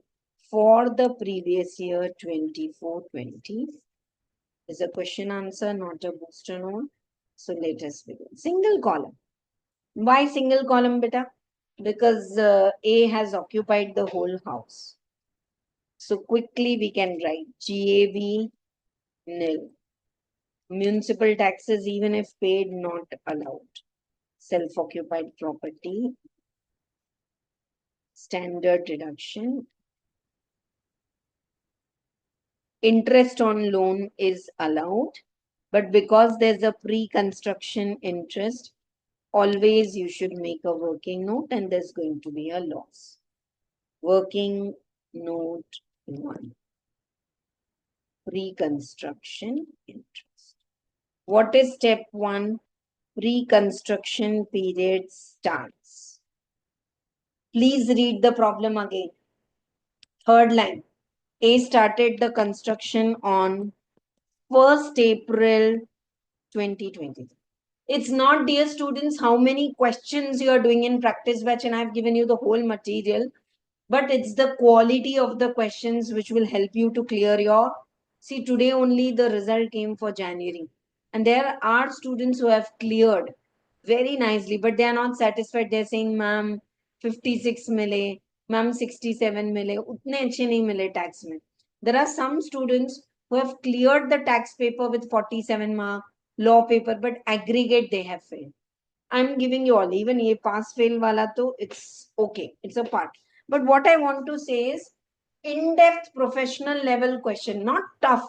for the previous year 24-20. Is a question answer, not a booster note. So let us begin. Single column. Why single column, beta? Because A has occupied the whole house. So quickly we can write GAV nil. Municipal taxes, even if paid, not allowed. Self-occupied property. Standard deduction. Interest on loan is allowed. But because there's a pre-construction interest, always you should make a working note and there's going to be a loss. Working note 1. Pre-construction interest. What is step 1? Pre-construction period starts. Please read the problem again. Third line. A started the construction on 1st April 2023. It's not, dear students, how many questions you are doing in practice batch and I've given you the whole material, but it's the quality of the questions which will help you to clear your. See, today only the result came for January and there are students who have cleared very nicely, but they are not satisfied. They're saying, ma'am, 56 mile, ma'am, 67 mile, utne achhe nahi mile tax mein. There are some students who have cleared the tax paper with 47 mark, law paper, but aggregate they have failed. I'm giving you all, even a pass fail wala to it's okay. It's a part. But what I want to say is in-depth professional level question, not tough,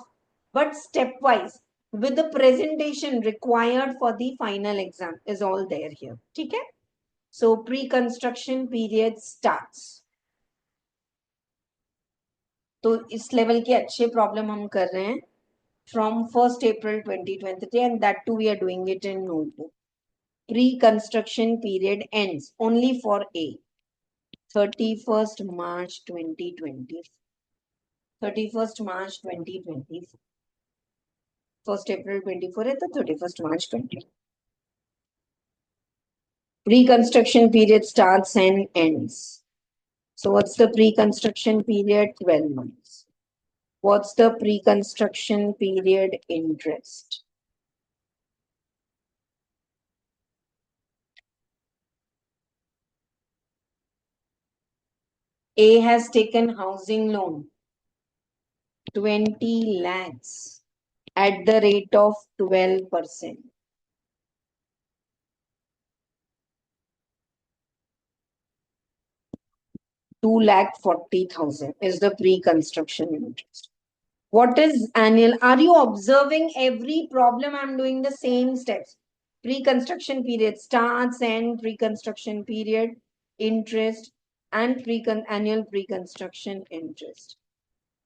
but stepwise with the presentation required for the final exam is all there here. Okay? So pre-construction period starts. तो इस level के अच्छे problem हम कर रहे हैं from 1st April 2023, and that too we are doing it in notebook. Pre-construction period ends only for A 31st March 2020. 31st March 2020. 1st April 24 है तो 31st March 20. Pre-construction period starts and ends. So what's the pre-construction period? 12 months. What's the pre-construction period interest? A has taken housing loan 20 lakhs at the rate of 12%. 2,40,000 is the pre-construction interest. What is annual? Are you observing every problem? I'm doing the same steps. Pre-construction period starts and pre-construction period interest and annual pre-construction interest.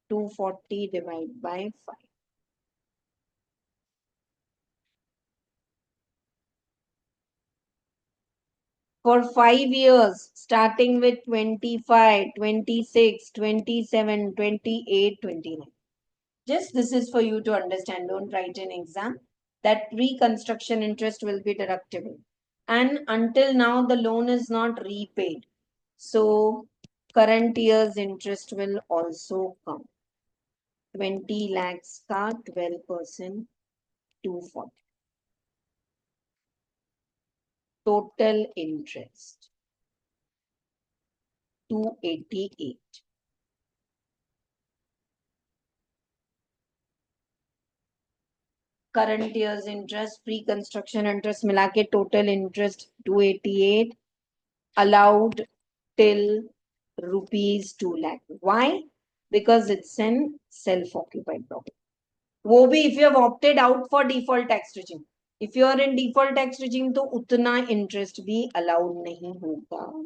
240 divided by 5. For 5 years, starting with 25, 26, 27, 28, 29. Just this is for you to understand. Don't write an exam. That pre-construction interest will be deductible. And until now, the loan is not repaid. So, current year's interest will also come. 20 lakhs ka 12%, 240. Total interest, 288. Current year's interest, pre-construction interest मिला के total interest 288 allowed till rupees 2 lakh. Why? Because it's an self-occupied property. वो भी if you have opted out for default tax regime. If you are in default tax regime तो उतना interest भी allowed नहीं होगा.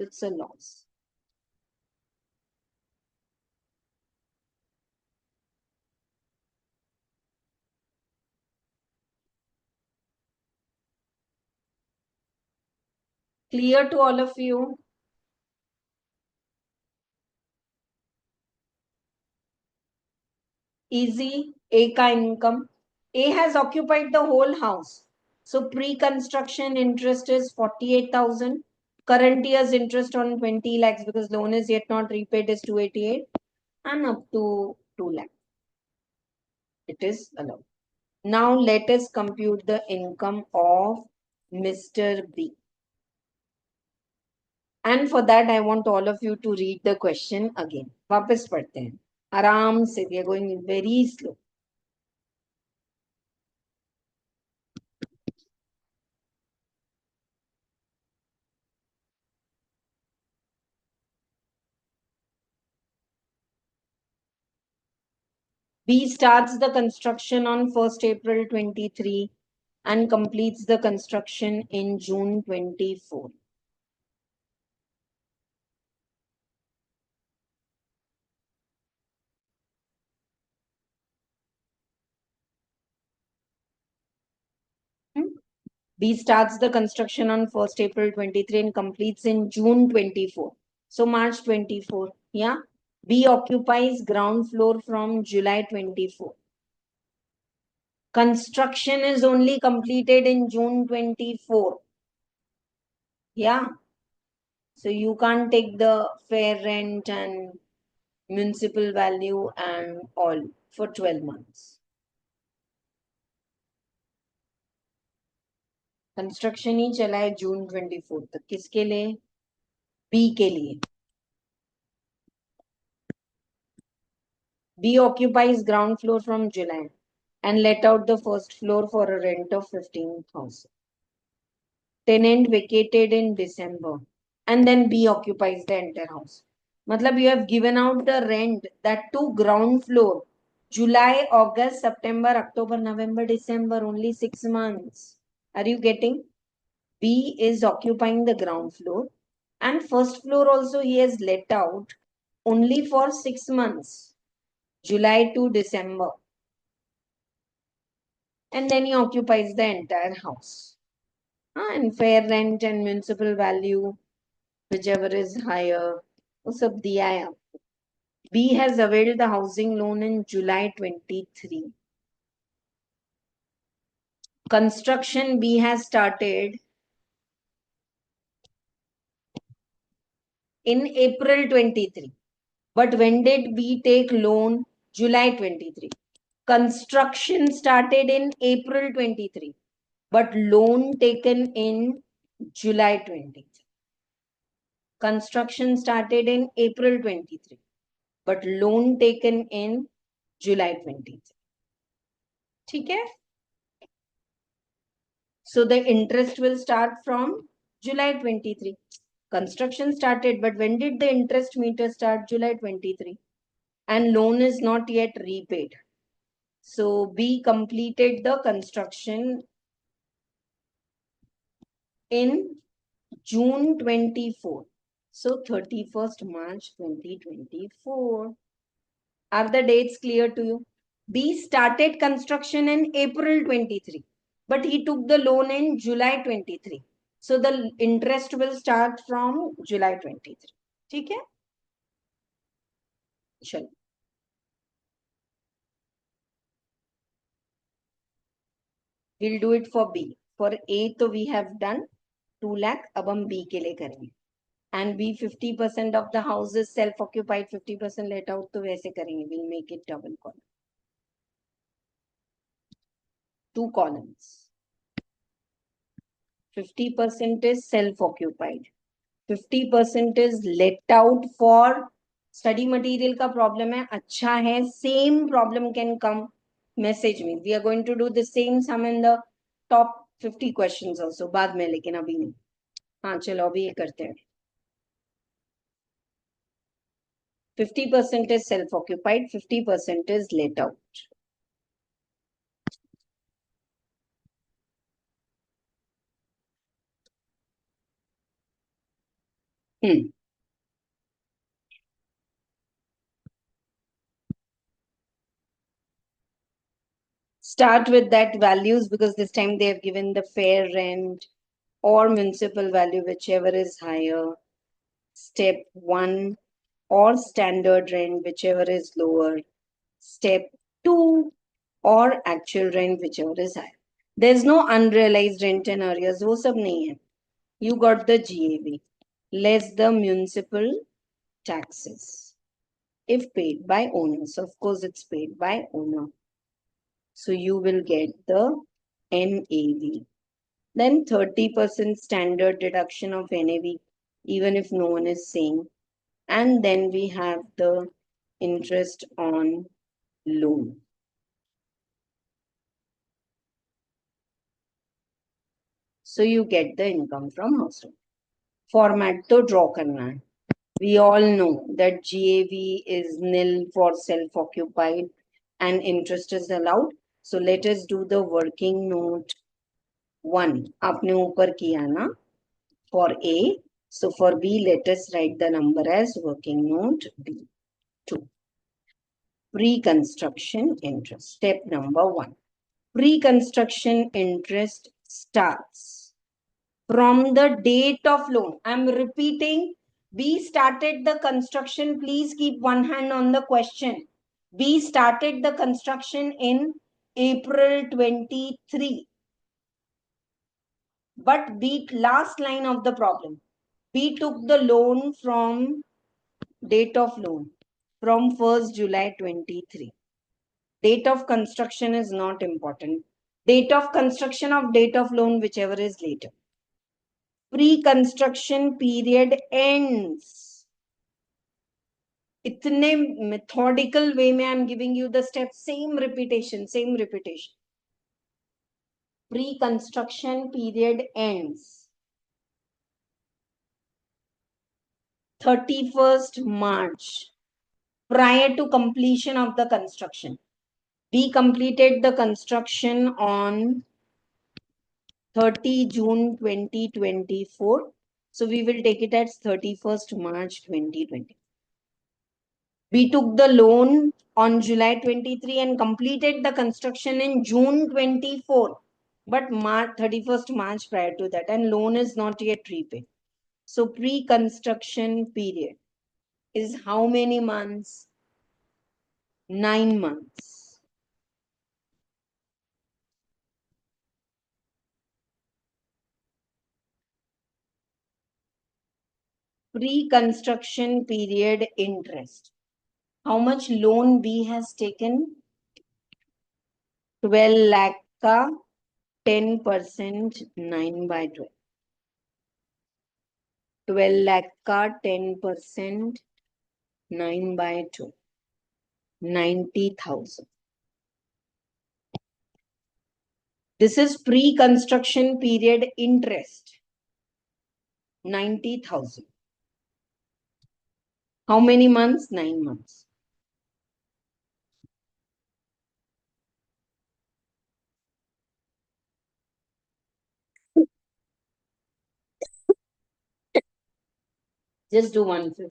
It's a loss. Clear to all of you? Easy. A ka income. A has occupied the whole house. So pre-construction interest is 48,000. Current year's interest on 20 lakhs because loan is yet not repaid is 288 and up to 2 lakhs. It is allowed. Now let us compute the income of Mr. B. And for that, I want all of you to read the question again. वापस पढ़ते हैं. आराम से. We are going very slow. B starts the construction on 1st April 23 and completes the construction in June 24. B starts the construction on 1st April 23 and completes in June 24. So March 24. Yeah. B occupies ground floor from July 24. Construction is only completed in June 24. Yeah. So you can't take the fair rent and municipal value and all for 12 months. Construction ही चला है जून 24 तक. किसके लिए? B के लिए. B occupies ground floor from July. and let out the first floor for a rent of 15,000. Tenant vacated in December, and then B occupies the entire house. Matlab, you have given out the rent, that to ground floor, July, August, September, October, November, December, only 6 months. Are you getting? B is occupying the ground floor, and first floor also he has let out only for 6 months, July to December, and then he occupies the entire house. And fair rent and municipal value, whichever is higher, वो सब दिया है आपको. B has availed the housing loan in July 23. Construction B has started in April 23. But when did B take loan? July 23. Construction started in April 23, but loan taken in July 23. Construction started in April 23, but loan taken in July 23. ठीक है? So the interest will start from July 23. Construction started, but when did the interest meter start? July 23. And loan is not yet repaid. So B completed the construction in June 24. So 31st March 2024. Are the dates clear to you? B started construction in April 23, but he took the loan in July 23. So the interest will start from July 23. ठीक है? चलो. We'll do it for B. For A तो we have done 2 lakh. अब हम B के लिए करेंगे. And B 50% of the house is self-occupied, 50% let out, तो वैसे करेंगे. We'll make it double column. 2 columns. 50% is self-occupied. 50% is let out for study material का problem है. अच्छा है. Same problem can come. Message me. We are going to do the same sum in the top 50 questions also. बाद में, लेकिन अभी नहीं. हाँ चलो अभी ये करते हैं. 50% is self-occupied, 50% is let out. Start with that values, because this time they have given the fair rent or municipal value, whichever is higher. Step 1, or standard rent, whichever is lower. Step 2, or actual rent, whichever is higher. There's no unrealized rent and arrears. वो सब नहीं है. You got the GAV less the municipal taxes if paid by owners. Of course, it's paid by owner. So you will get the NAV. Then 30% standard deduction of NAV, even if no one is saying. And then we have the interest on loan. So you get the income from household. Format to draw करना है. We all know that GAV is nil for self-occupied and interest is allowed. So let us do the working note 1. आपने ऊपर किया ना for A. So for B, let us write the number as working note B. 2. Pre-construction interest. Step number 1. Pre-construction interest starts from the date of loan. I'm repeating. B started the construction. Please keep one hand on the question. B started the construction in April 23. But B, last line of the problem. B took the loan from date of loan from 1st July 23. Date of construction is not important. Date of construction of date of loan, whichever is later. Pre-construction period ends इतने methodical वे में I am giving you the step, same repetition. Pre-construction period ends 31st March, prior to completion of the construction. We completed the construction on 30 June 2024. So we will take it as 31st March 2020. We took the loan on July 23 and completed the construction in June 24. But 31st March prior to that, and loan is not yet repaid. So pre-construction period is how many months? 9 months. Pre-construction period interest. How much loan B has taken? 12 lakh ka 10%, 9 by 12. 12 lakh ka 10%, 9 by 2. 90,000. This is pre-construction period interest. 90,000. How many months? 9 months. Just do 1/5.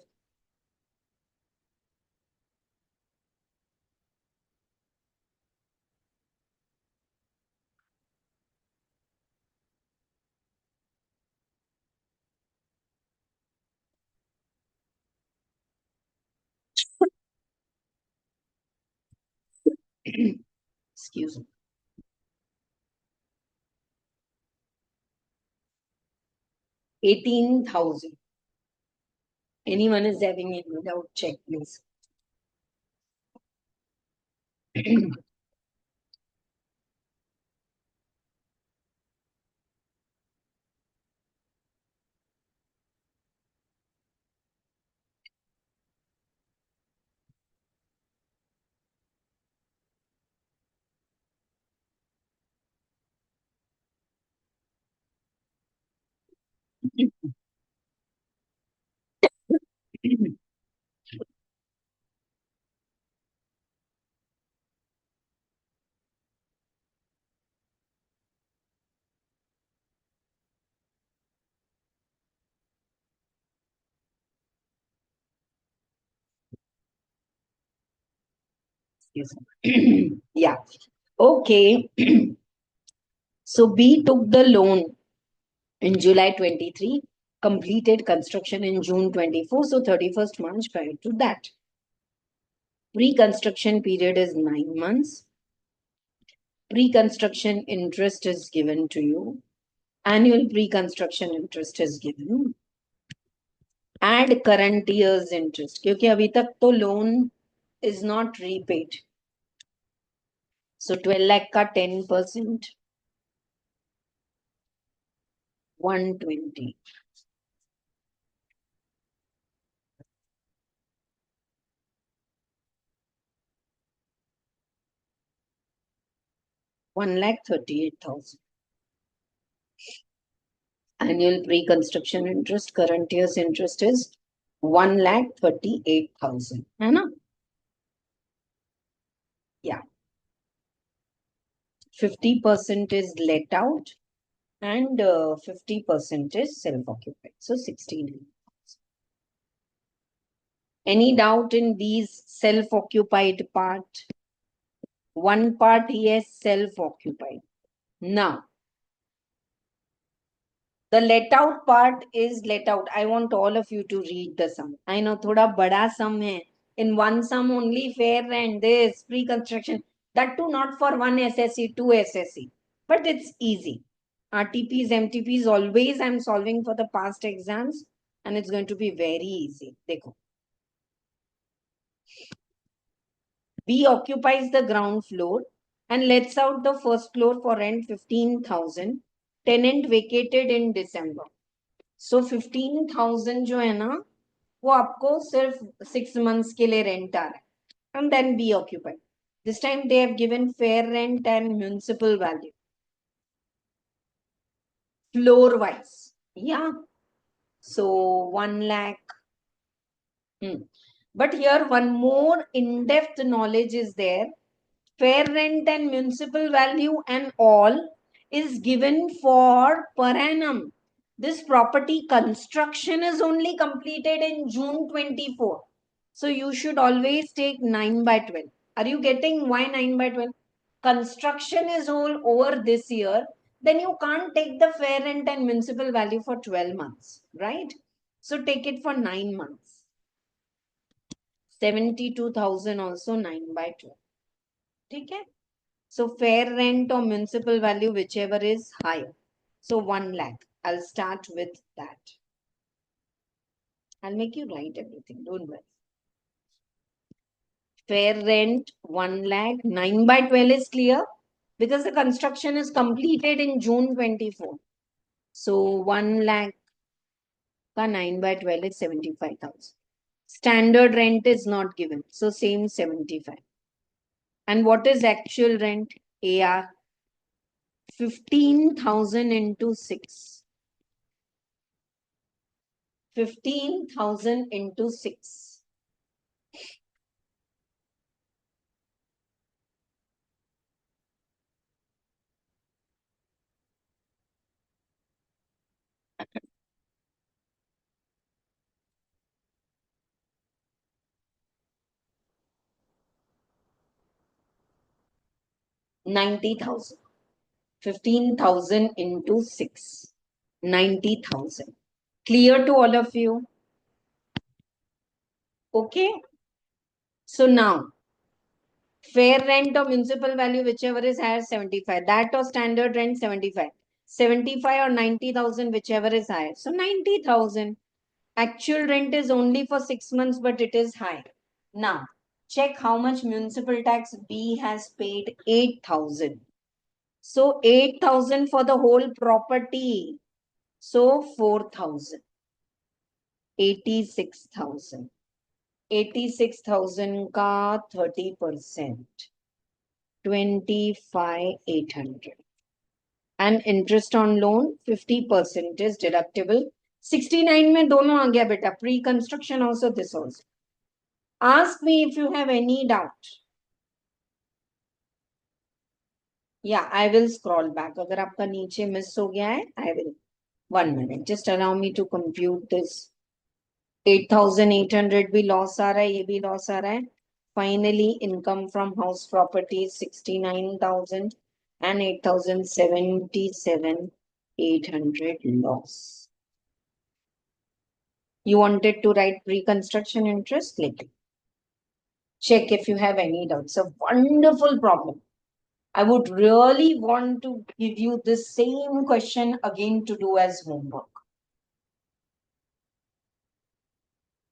Excuse me. 18,000. Anyone is having it without check, please. Excuse me. Yeah. Okay. So B took the loan in July 23, completed construction in June 24, so 31st March prior to that. Pre-construction period is 9 months. Pre-construction interest is given to you. Annual pre-construction interest is given. Add current year's interest, क्योंकि अभी तक तो loan is not repaid. So 12 lakh ka 10%, 120. 1,38,000. Annual pre-construction interest, current year's interest is 1,38,000. है ना? Yeah. 50% is let out and 50% is self-occupied. So 16. Any doubt in these self-occupied part? One part yes, self-occupied. Now, the let out part is let out. I want all of you to read the sum. I know thoda bada sum hai. In one sum only fair and this pre-construction. That too not for one SSC, two SSC. But it's easy. RTPs, MTPs, always I'm solving for the past exams. And it's going to be very easy. Dekho. B occupies the ground floor and lets out the first floor for rent 15,000. Tenant vacated in December. So 15,000 जो है ना, वो आपको सिर्फ 6 months के लिए rent आ रहा है. And then be occupied. This time they have given fair rent and municipal value. Floor wise. Yeah. So 1 lakh. But here one more in-depth knowledge is there. Fair rent and municipal value and all is given for per annum. This property construction is only completed in June 24. So you should always take 9 by 12. Are you getting why 9 by 12? Construction is all over this year. Then you can't take the fair rent and municipal value for 12 months, right? So take it for 9 months. 72,000 also 9 by 12. Okay? So fair rent or municipal value, whichever is higher. So 1 lakh. I'll start with that. I'll make you write everything. Don't worry. Fair rent 1 lakh. 9 by 12 is clear because the construction is completed in June 24. So 1 lakh ka 9 by 12 is 75,000. Standard rent is not given. So same 75. And what is actual rent? AR 15,000 into 6. 15,000 into 6. $90,000. 15,000 into 6. 90,000. Clear to all of you? Okay. So now, fair rent or municipal value, whichever is higher, 75. That or standard rent, 75. 75 or 90,000, whichever is higher. So 90,000. Actual rent is only for 6 months, but it is high. Now, check how much municipal tax B has paid. 8,000. So 8,000 for the whole property. So 4,000. 86,000. 86,000 ka 30%. 25,800. And interest on loan 50% is deductible. 69 में दोनों आ गया बेटा. Pre-construction also, this also. Ask me if you have any doubt. Yeah, I will scroll back. अगर आपका नीचे miss हो गया है, I will. 1 minute. Just allow me to compute this. 8,800 भी loss आ रहा है, ये भी loss आ रहा है. Finally, income from house property is 69,000 and 8,077,800 loss. You wanted to write pre-construction interest? Like, check if you have any doubts. A wonderful problem. I would really want to give you the same question again to do as homework.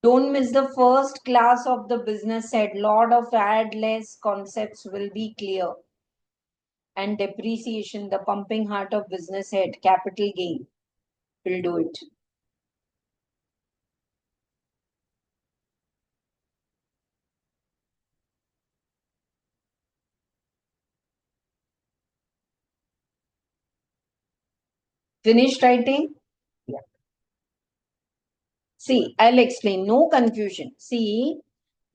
Don't miss the first class of the business head. Lot of add less concepts will be clear. And depreciation, the pumping heart of business head, capital gain, will do it. Finished writing? Yeah. See, I'll explain. No confusion. See,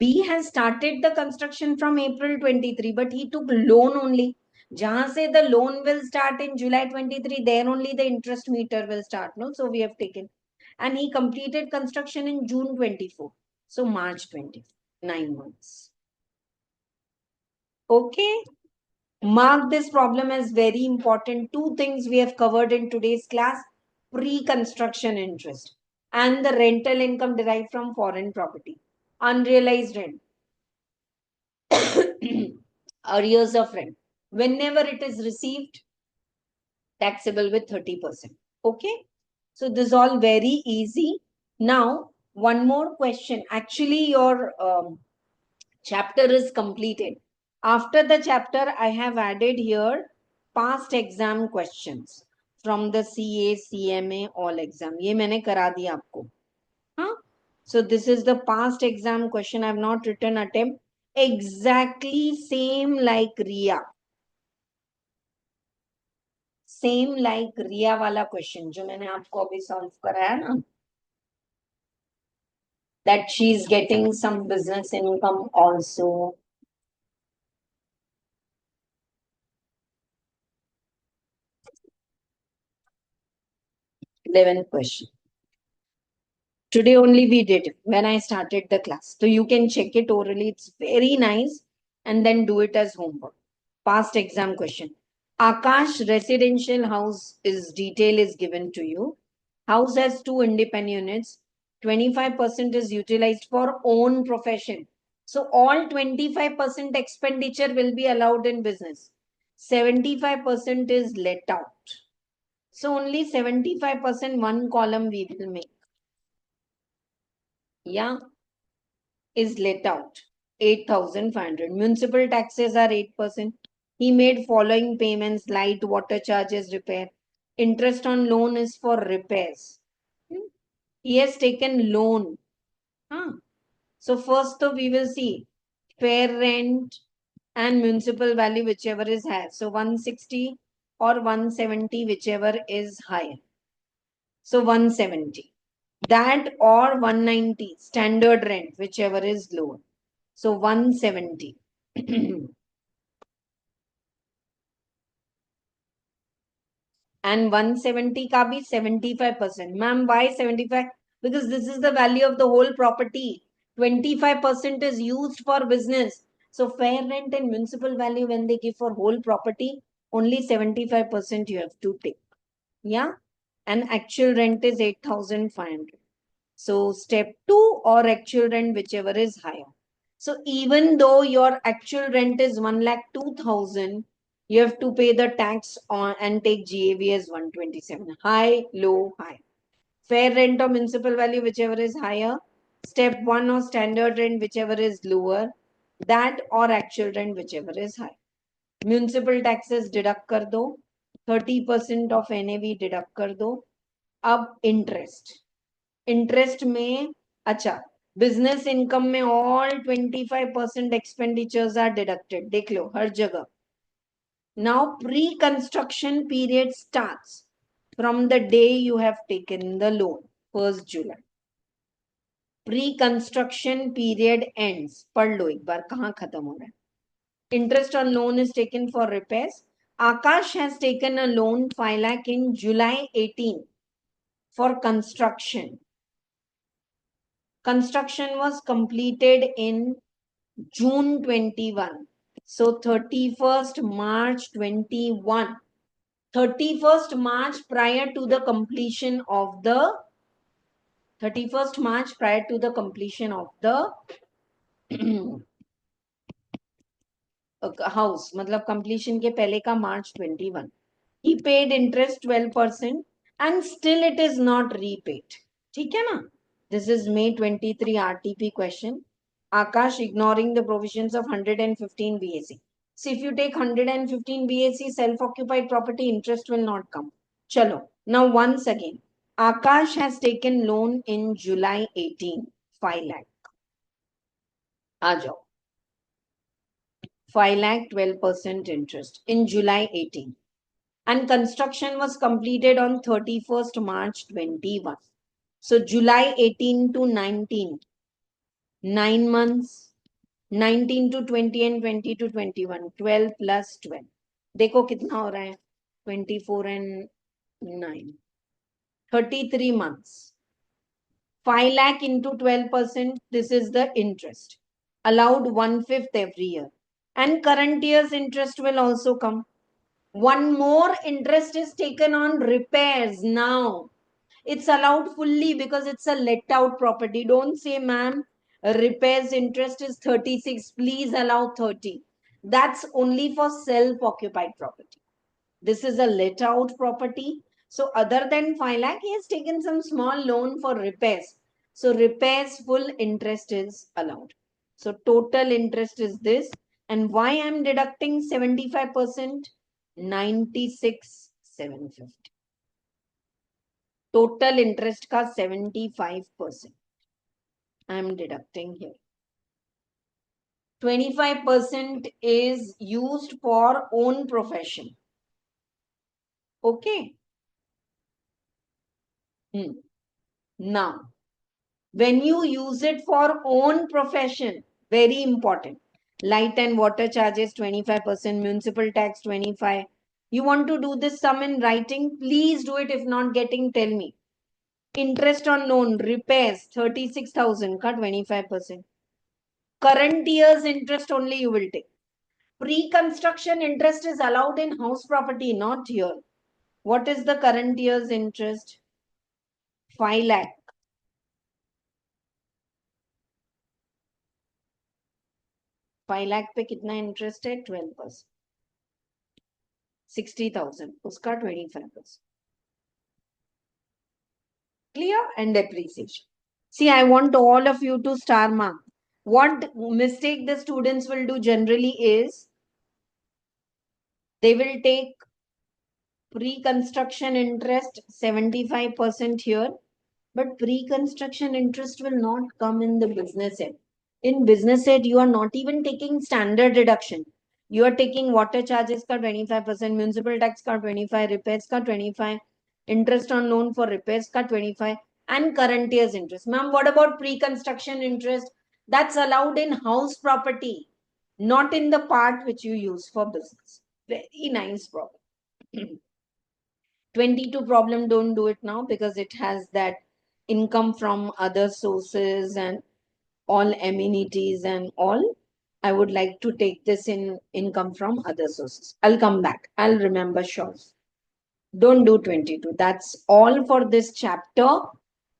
B has started the construction from April 23, but he took loan only. Jahan se the loan will start in July 23, there only the interest meter will start. No, so we have taken. And he completed construction in June 24. So March 20, 9 months. Okay. Mark this problem as very important. Two things we have covered in today's class: pre-construction interest and the rental income derived from foreign property. Unrealized rent. Arrears of rent. Whenever it is received, taxable with 30%. Okay. So this is all very easy. Now, one more question. Actually, your chapter is completed. After the chapter, I have added here past exam questions from the CA CMA all exam. ये मैंने करा दिया आपको. हाँ? So this is the past exam question. I have not written attempt. Exactly same like Ria. Same like Ria वाला question जो मैंने आपको अभी सॉल्व कराया ना, that she is getting some business income also. 11th question. Today only we did when I started the class. So you can check it orally. It's very nice. And then do it as homework. Past exam question. Akash residential house is detail is given to you. House has 2 independent units. 25% is utilized for own profession. So all 25% expenditure will be allowed in business. 75% is let out. So only 75% one column we will make. Yeah, is let out. 8,500. Municipal taxes are 8%. He made following payments: light, water charges, repair. Interest on loan is for repairs. He has taken loan. Huh? So first though we will see fair rent and municipal value, whichever is higher. So 160 or 170, whichever is higher. So 170. That or 190 standard rent, whichever is lower. So 170. And 170 ka bhi 75%. Ma'am, why 75? Because this is the value of the whole property. 25% is used for business. So fair rent and municipal value, when they give for whole property, only 75% you have to take. Yeah. And actual rent is 8,500. So step 2 or actual rent, whichever is higher. So even though your actual rent is 1,02,000, you have to pay the tax on and take GAV as 127. High, low, high. Fair rent or municipal value, whichever is higher. Step 1 or standard rent, whichever is lower. That or actual rent, whichever is high. Municipal taxes deduct kar do. 30% of NAV deduct kar do. Ab interest. Interest में अच्छा business income में all 25% expenditures are deducted. देख लो हर जगह. Now pre construction period starts from the day you have taken the loan, 1st July. Pre construction period ends. पढ़ लो एक बार कहाँ खत्म हो रहा है. Interest on loan is taken for repairs. Akash has taken a loan 5 lakh in July 18 for construction. Construction was completed in June 21. So 31st March 21. 31st March prior to the completion of the 31st March prior to the completion of the house. मतलब completion के पहले का March 21. He paid interest 12% and still it is not repaid. ठीक है ना? This is May 23 RTP question. Akash ignoring the provisions of 115 BAC. So if you take 115 BAC self-occupied property, interest will not come. Chalo. Now once again, Akash has taken loan in July 18, 5 lakh. आ जाओ. 5 lakh 12% interest in July 18. And construction was completed on 31st March 21. So July 18 to 19, 9 months. 19 to 20 and 20 to 21, 12 plus 12. देखो कितना हो रहा है. 24 and 9, 33 months. 5 lakh into 12%, this is the interest. Allowed 1/5 every year. And current year's interest will also come. One more interest is taken on repairs now. It's allowed fully because it's a let out property. Don't say, ma'am, repairs interest is 36. Please allow 30. That's only for self occupied property. This is a let out property. So, other than 5 lakh, he has taken some small loan for repairs. So, repairs full interest is allowed. So, total interest is this. And why I'm deducting 75%? 96,750. Total interest का 75%. I am deducting here. 25% is used for own profession. Okay. Now, when you use it for own profession, very important. Light and water charges 25%, municipal tax 25. You want to do this sum in writing? Please do it. If not getting, tell me. Interest on loan, repairs 36,000 ka 25%. Current year's interest only you will take. Pre-construction interest is allowed in house property, not here. What is the current year's interest? 5 lakh. 5 lakh पे कितना interest है? 12%. 60,000 उसका 25%. Clear? And depreciation. See, I want all of you to star mark. What mistake the students will do generally is they will take pre-construction interest 75% here, but pre-construction interest will not come in the business end. In business end, you are not even taking standard deduction. You are taking water charges ka 25%, municipal tax ka 25%, repairs ka 25%, interest on loan for repairs ka 25%, and current year's interest. Ma'am, what about pre-construction interest? That's allowed in house property, not in the part which you use for business. Very nice problem. 22 problem, don't do it now because it has that income from other sources and all amenities and all. I would like to take this in income from other sources. I'll come back. I'll remember sure. Don't do 22. That's all for this chapter.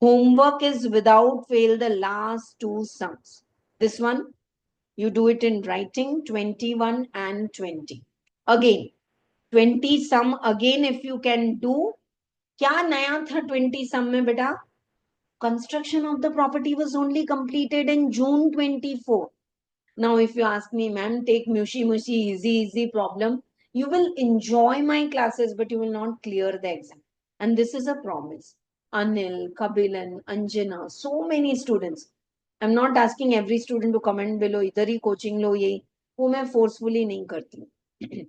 Homework is without fail the last two sums. This one, you do it in writing, 21 and 20. Again, 20 sum again if you can do. क्या नया था 20 सम में बेटा? Construction of the property was only completed in June 24. Now, if you ask me, ma'am, take mushy easy problem, you will enjoy my classes, but you will not clear the exam. And this is a promise. Anil, Kabilan, Anjana, so many students. I'm not asking every student to comment below, इधर ही coaching लो ये, वो मैं forcefully नहीं करती.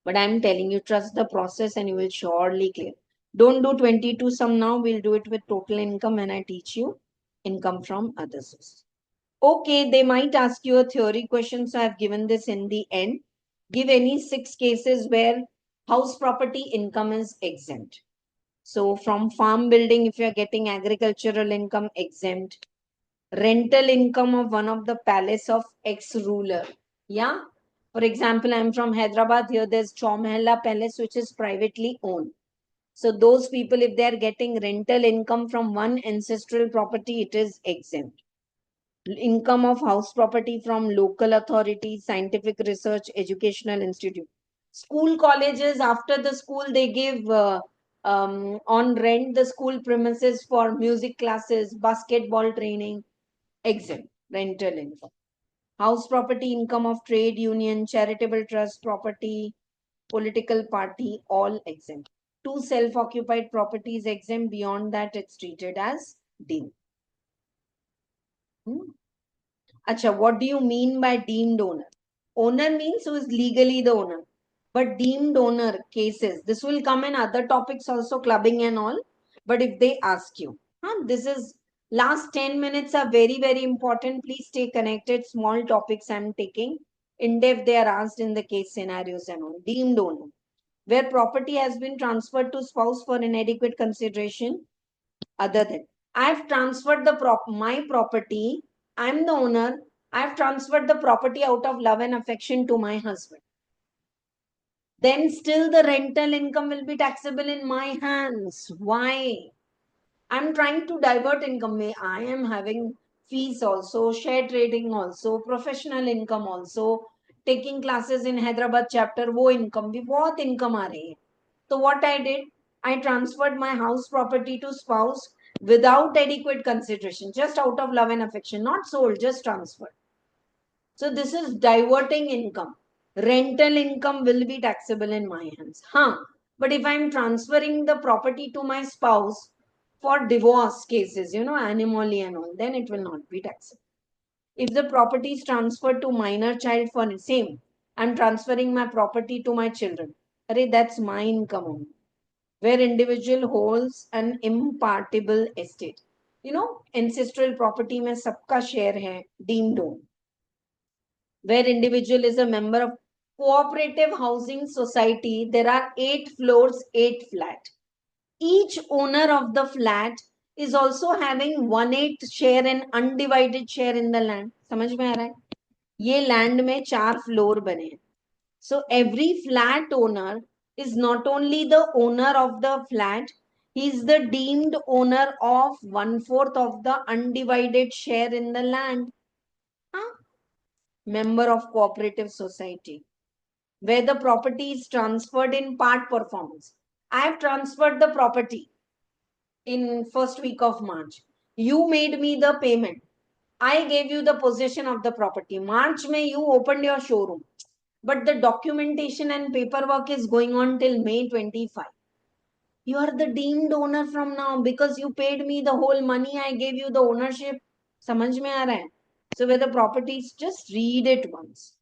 But I'm telling you, trust the process and you will surely clear. Don't do 22 sum now. We'll do it with total income when I teach you income from other sources. Okay, they might ask you a theory question. So I've given this in the end. Give any 6 cases where house property income is exempt. So from farm building, if you're getting agricultural income, exempt. Rental income of one of the palace of ex-ruler. Yeah. For example, I'm from Hyderabad. Here there's Chowmahalla Palace, which is privately owned. So those people, if they're getting rental income from one ancestral property, it is exempt. Income of house property from local authorities, scientific research, educational institute. School colleges, after the school, they give on rent the school premises for music classes, basketball training, exempt. Rental income. House property income of trade union, charitable trust property, political party, all exempt. 2 self-occupied properties exempt. Beyond that, it's treated as deemed. Acha, what do you mean by deemed owner? Owner means who is legally the owner. But deemed owner cases, this will come in other topics also, clubbing and all. But if they ask you, this is last 10 minutes are very, very important. Please stay connected. Small topics I'm taking. In depth, they are asked in the case scenarios and all. Deemed owner, where property has been transferred to spouse for inadequate consideration other than. I've transferred my property. I'm the owner. I've transferred the property out of love and affection to my husband. Then still the rental income will be taxable in my hands. Why? I'm trying to divert income. I am having fees also, share trading also, professional income also, taking classes in Hyderabad chapter, वो income भी बहुत income आ रही है. So what I did, I transferred my house property to spouse without adequate consideration, just out of love and affection, not sold, just transferred. So this is diverting income. Rental income will be taxable in my hands. But if I'm transferring the property to my spouse, for divorce cases, animally and all, then it will not be taxable. If the property is transferred to minor child for same, I'm transferring my property to my children. Arey, that's my income only. Where individual holds an impartable estate. Ancestral property mein sabka share hai, deemed own. Where individual is a member of cooperative housing society, there are 8 floors, 8 flat. Each owner of the flat is also having 1/8 share and undivided share in the land. समझ में आ रहा है? ये land में 4 floor बने हैं. So every flat owner is not only the owner of the flat, he is the deemed owner of 1/4 of the undivided share in the land. Huh? Member of cooperative society, where the property is transferred in part performance. I have transferred the property in first week of March. You made me the payment. I gave you the possession of the property. March May you opened your showroom. But the documentation and paperwork is going on till May 25. You are the deemed owner from now because you paid me the whole money. I gave you the ownership. समझ में आ रहा है? So where the properties, just read it once.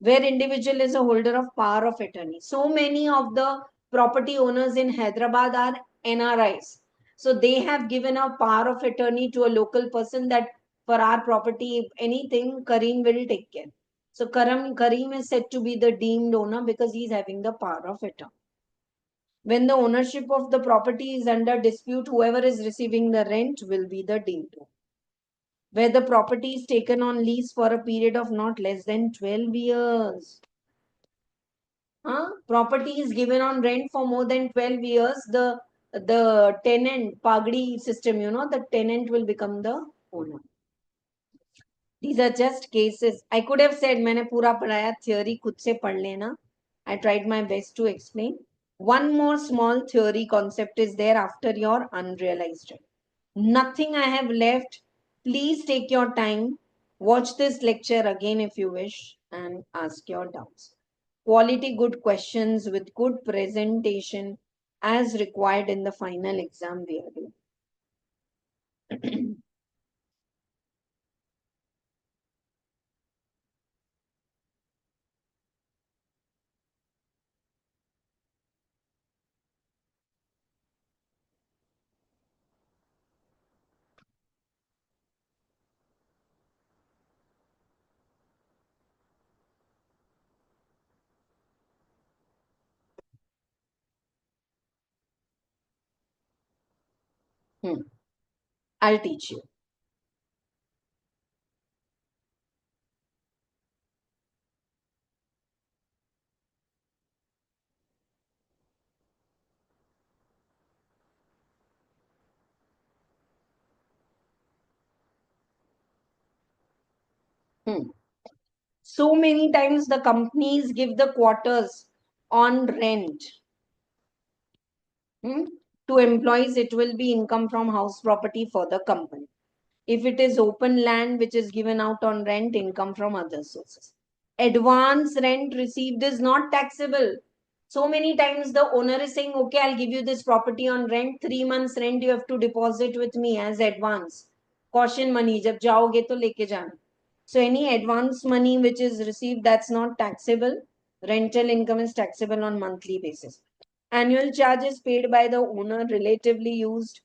Where individual is a holder of power of attorney. So many of the property owners in Hyderabad are NRIs. So they have given a power of attorney to a local person that for our property, if anything, Kareem will take care. So Kareem is said to be the deemed owner because he is having the power of attorney. When the ownership of the property is under dispute, whoever is receiving the rent will be the deemed owner. Where the property is taken on lease for a period of not less than 12 years. Property is given on rent for more than 12 years. The tenant, Pagdi system, the tenant will become the owner. These are just cases. I could have said, मैंने पूरा पढ़ाया, theory खुद से पढ़ लेना. I tried my best to explain. One more small theory concept is there after your unrealized rent. Nothing I have left. Please take your time. Watch this lecture again if you wish and ask your doubts. Quality good questions with good presentation as required in the final exam we are doing. I'll teach you. So many times the companies give the quarters on rent. To employees, it will be income from house property for the company. If it is open land which is given out on rent, income from other sources. Advance rent received is not taxable. So many times the owner is saying, okay, I'll give you this property on rent. 3 months rent you have to deposit with me as advance. Caution money, jab jaoge to leke jana. So any advance money which is received, that's not taxable. Rental income is taxable on monthly basis. Annual charge is paid by the owner, relatively used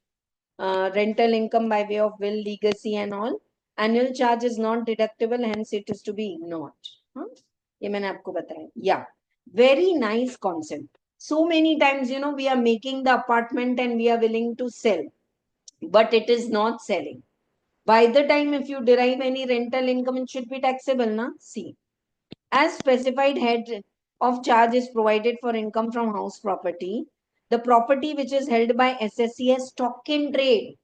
rental income by way of will, legacy and all. Annual charge is not deductible, hence it is to be ignored. ये मैंने आपको बताया. Yeah, very nice concept. So many times, we are making the apartment and we are willing to sell, but it is not selling. By the time if you derive any rental income, it should be taxable, na? See, as specified head of charge is provided for income from house property, the property which is held by SSC as stock in trade.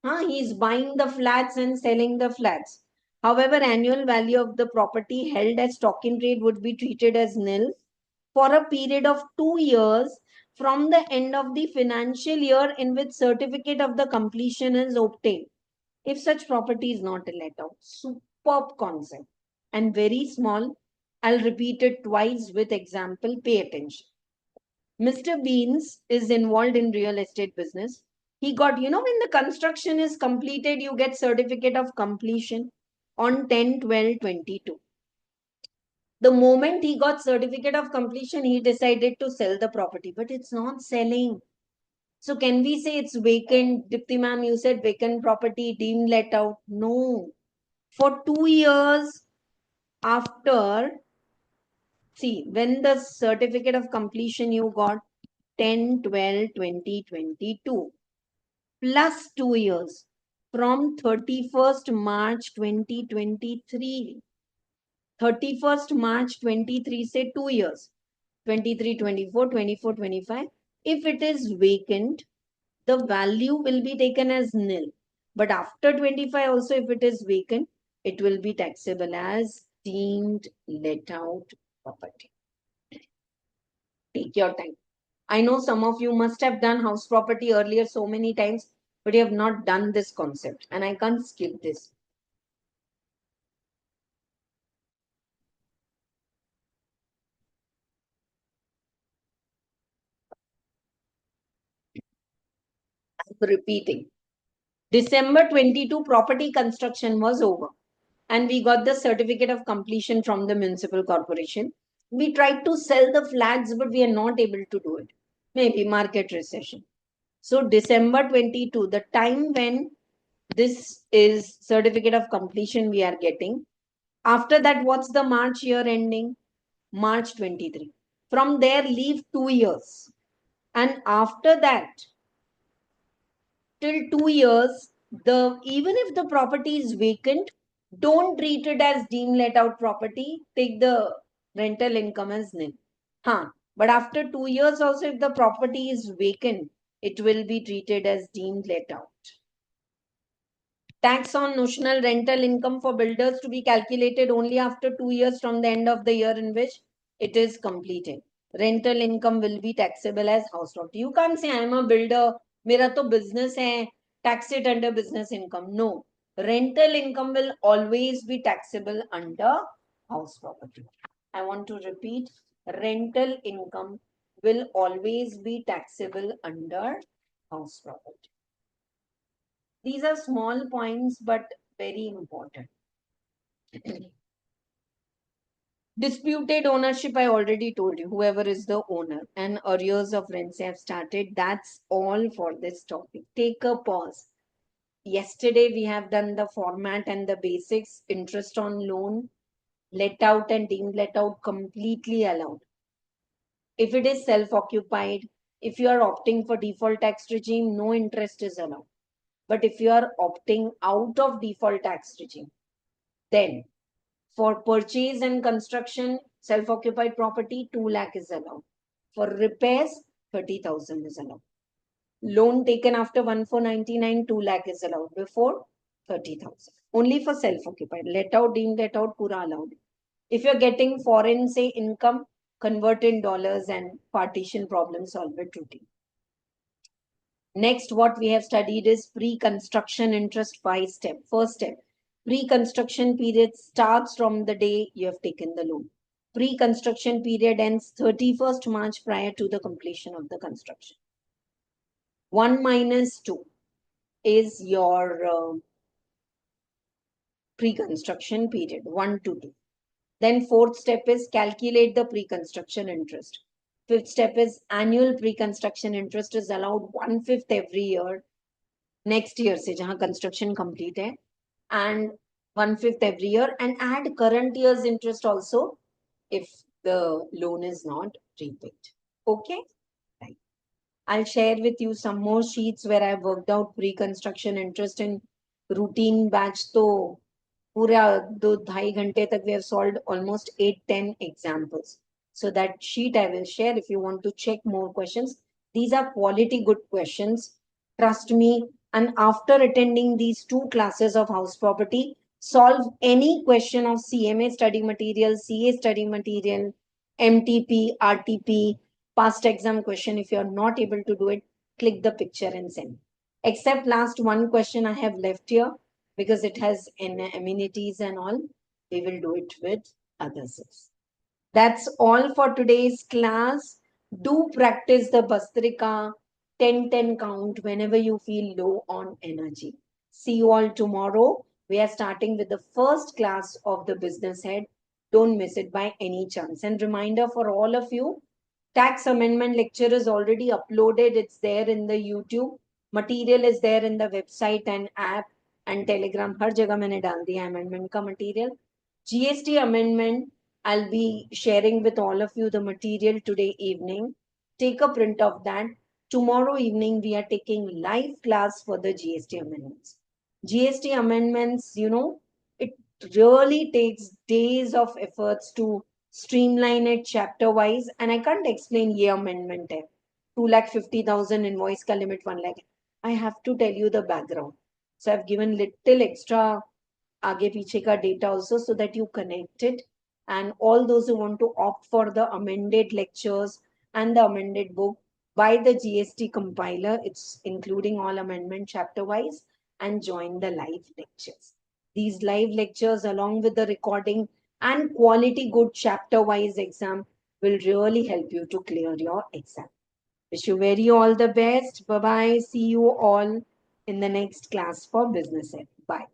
He is buying the flats and selling the flats. However, annual value of the property held as stock in trade would be treated as nil for a period of 2 years from the end of the financial year in which certificate of the completion is obtained. If such property is not let out. Superb concept and very small. I'll repeat it twice with example. Pay attention. Mr. Beans is involved in real estate business. He got, when the construction is completed, you get certificate of completion on 10/12/22. The moment he got certificate of completion, he decided to sell the property, but it's not selling. So can we say it's vacant? Dipti ma'am, you said vacant property deemed let out. No. For 2 years after, see, when the certificate of completion you got 10/12/2022 plus 2 years from 31st March 2023. 31st March 23, say 2 years. 23, 24, 24, 25. If it is vacant, the value will be taken as nil. But after 25 also, if it is vacant, it will be taxable as deemed let out property. Take your time. I know some of you must have done house property earlier so many times, but you have not done this concept, and I can't skip this. I'm repeating. December 22 property construction was over, and we got the certificate of completion from the municipal corporation. We tried to sell the flats, but we are not able to do it. Maybe market recession. So December 22, the time when this is certificate of completion we are getting. After that, what's the March year ending? March 23. From there, leave 2 years. And after that, till 2 years, even if the property is vacant, don't treat it as deemed let out property. Take the rental income as nil. But after 2 years also, if the property is vacant, it will be treated as deemed let out. Tax on notional rental income for builders to be calculated only after 2 years from the end of the year in which it is completed. Rental income will be taxable as house property. You can't say I am a builder, mera to business hai, tax it under business income. No, rental income will always be taxable under house property. I want to repeat, rental income will always be taxable under house property. These are small points, but very important. Disputed ownership, I already told you, whoever is the owner, and arrears of rents have started. That's all for this topic. Take a pause. Yesterday, we have done the format and the basics. Interest on loan, let out and deemed let out, completely allowed. If it is self-occupied, if you are opting for default tax regime, no interest is allowed. But if you are opting out of default tax regime, then for purchase and construction, self-occupied property, 2 lakh is allowed. For repairs, 30,000 is allowed. Loan taken after 1499, 2 lakh is allowed. Before, 30,000. Only for self-occupied. Let out, deemed let out, pura allowed. If you're getting foreign, say, income, convert in dollars and partition problem, solve it routine. Next, what we have studied is pre-construction interest 5 step. First step, pre-construction period starts from the day you have taken the loan. Pre-construction period ends 31st March prior to the completion of the construction. 1 minus 2 is your pre-construction period, 1 to 2. Then fourth step is calculate the pre-construction interest. Fifth step is annual pre-construction interest is allowed 1/5 every year. Next year se jahan construction complete hai, and 1/5 every year, and add current year's interest also if the loan is not repaid. Okay, right. I'll share with you some more sheets where I've worked out pre-construction interest in routine batch. So पूरा 2-2.5 घंटे तक we have solved almost 8-10 examples. So that sheet I will share if you want to check more questions. These are quality good questions. Trust me. And after attending these 2 classes of house property, solve any question of CMA study material, CA study material, MTP, RTP, past exam question. If you are not able to do it, click the picture and send. Except last one question I have left here, because it has amenities and all, we will do it with others. That's all for today's class. Do practice the Bastrika. 10-10 count whenever you feel low on energy. See you all tomorrow. We are starting with the first class of the business head. Don't miss it by any chance. And reminder for all of you, tax amendment lecture is already uploaded. It's there in the YouTube. Material is there in the website and app and Telegram. हर जगह मैंने डाल दिया amendment का material. GST amendment, I'll be sharing with all of you the material today evening. Take a print of that. Tomorrow evening, we are taking live class for the GST amendments. GST amendments, it really takes days of efforts to streamline it chapter wise, and I can't explain ye amendment hai. 2,50,000 invoice ka limit 1 lakh. I have to tell you the background. So I've given little extra आगे पीछे का data also so that you connect it, and all those who want to opt for the amended lectures and the amended book, buy the GST compiler, it's including all amendment chapter wise, and join the live lectures. These live lectures along with the recording and quality good chapter wise exam will really help you to clear your exam. Wish you very all the best. Bye bye. See you all in the next class for business ed. Bye.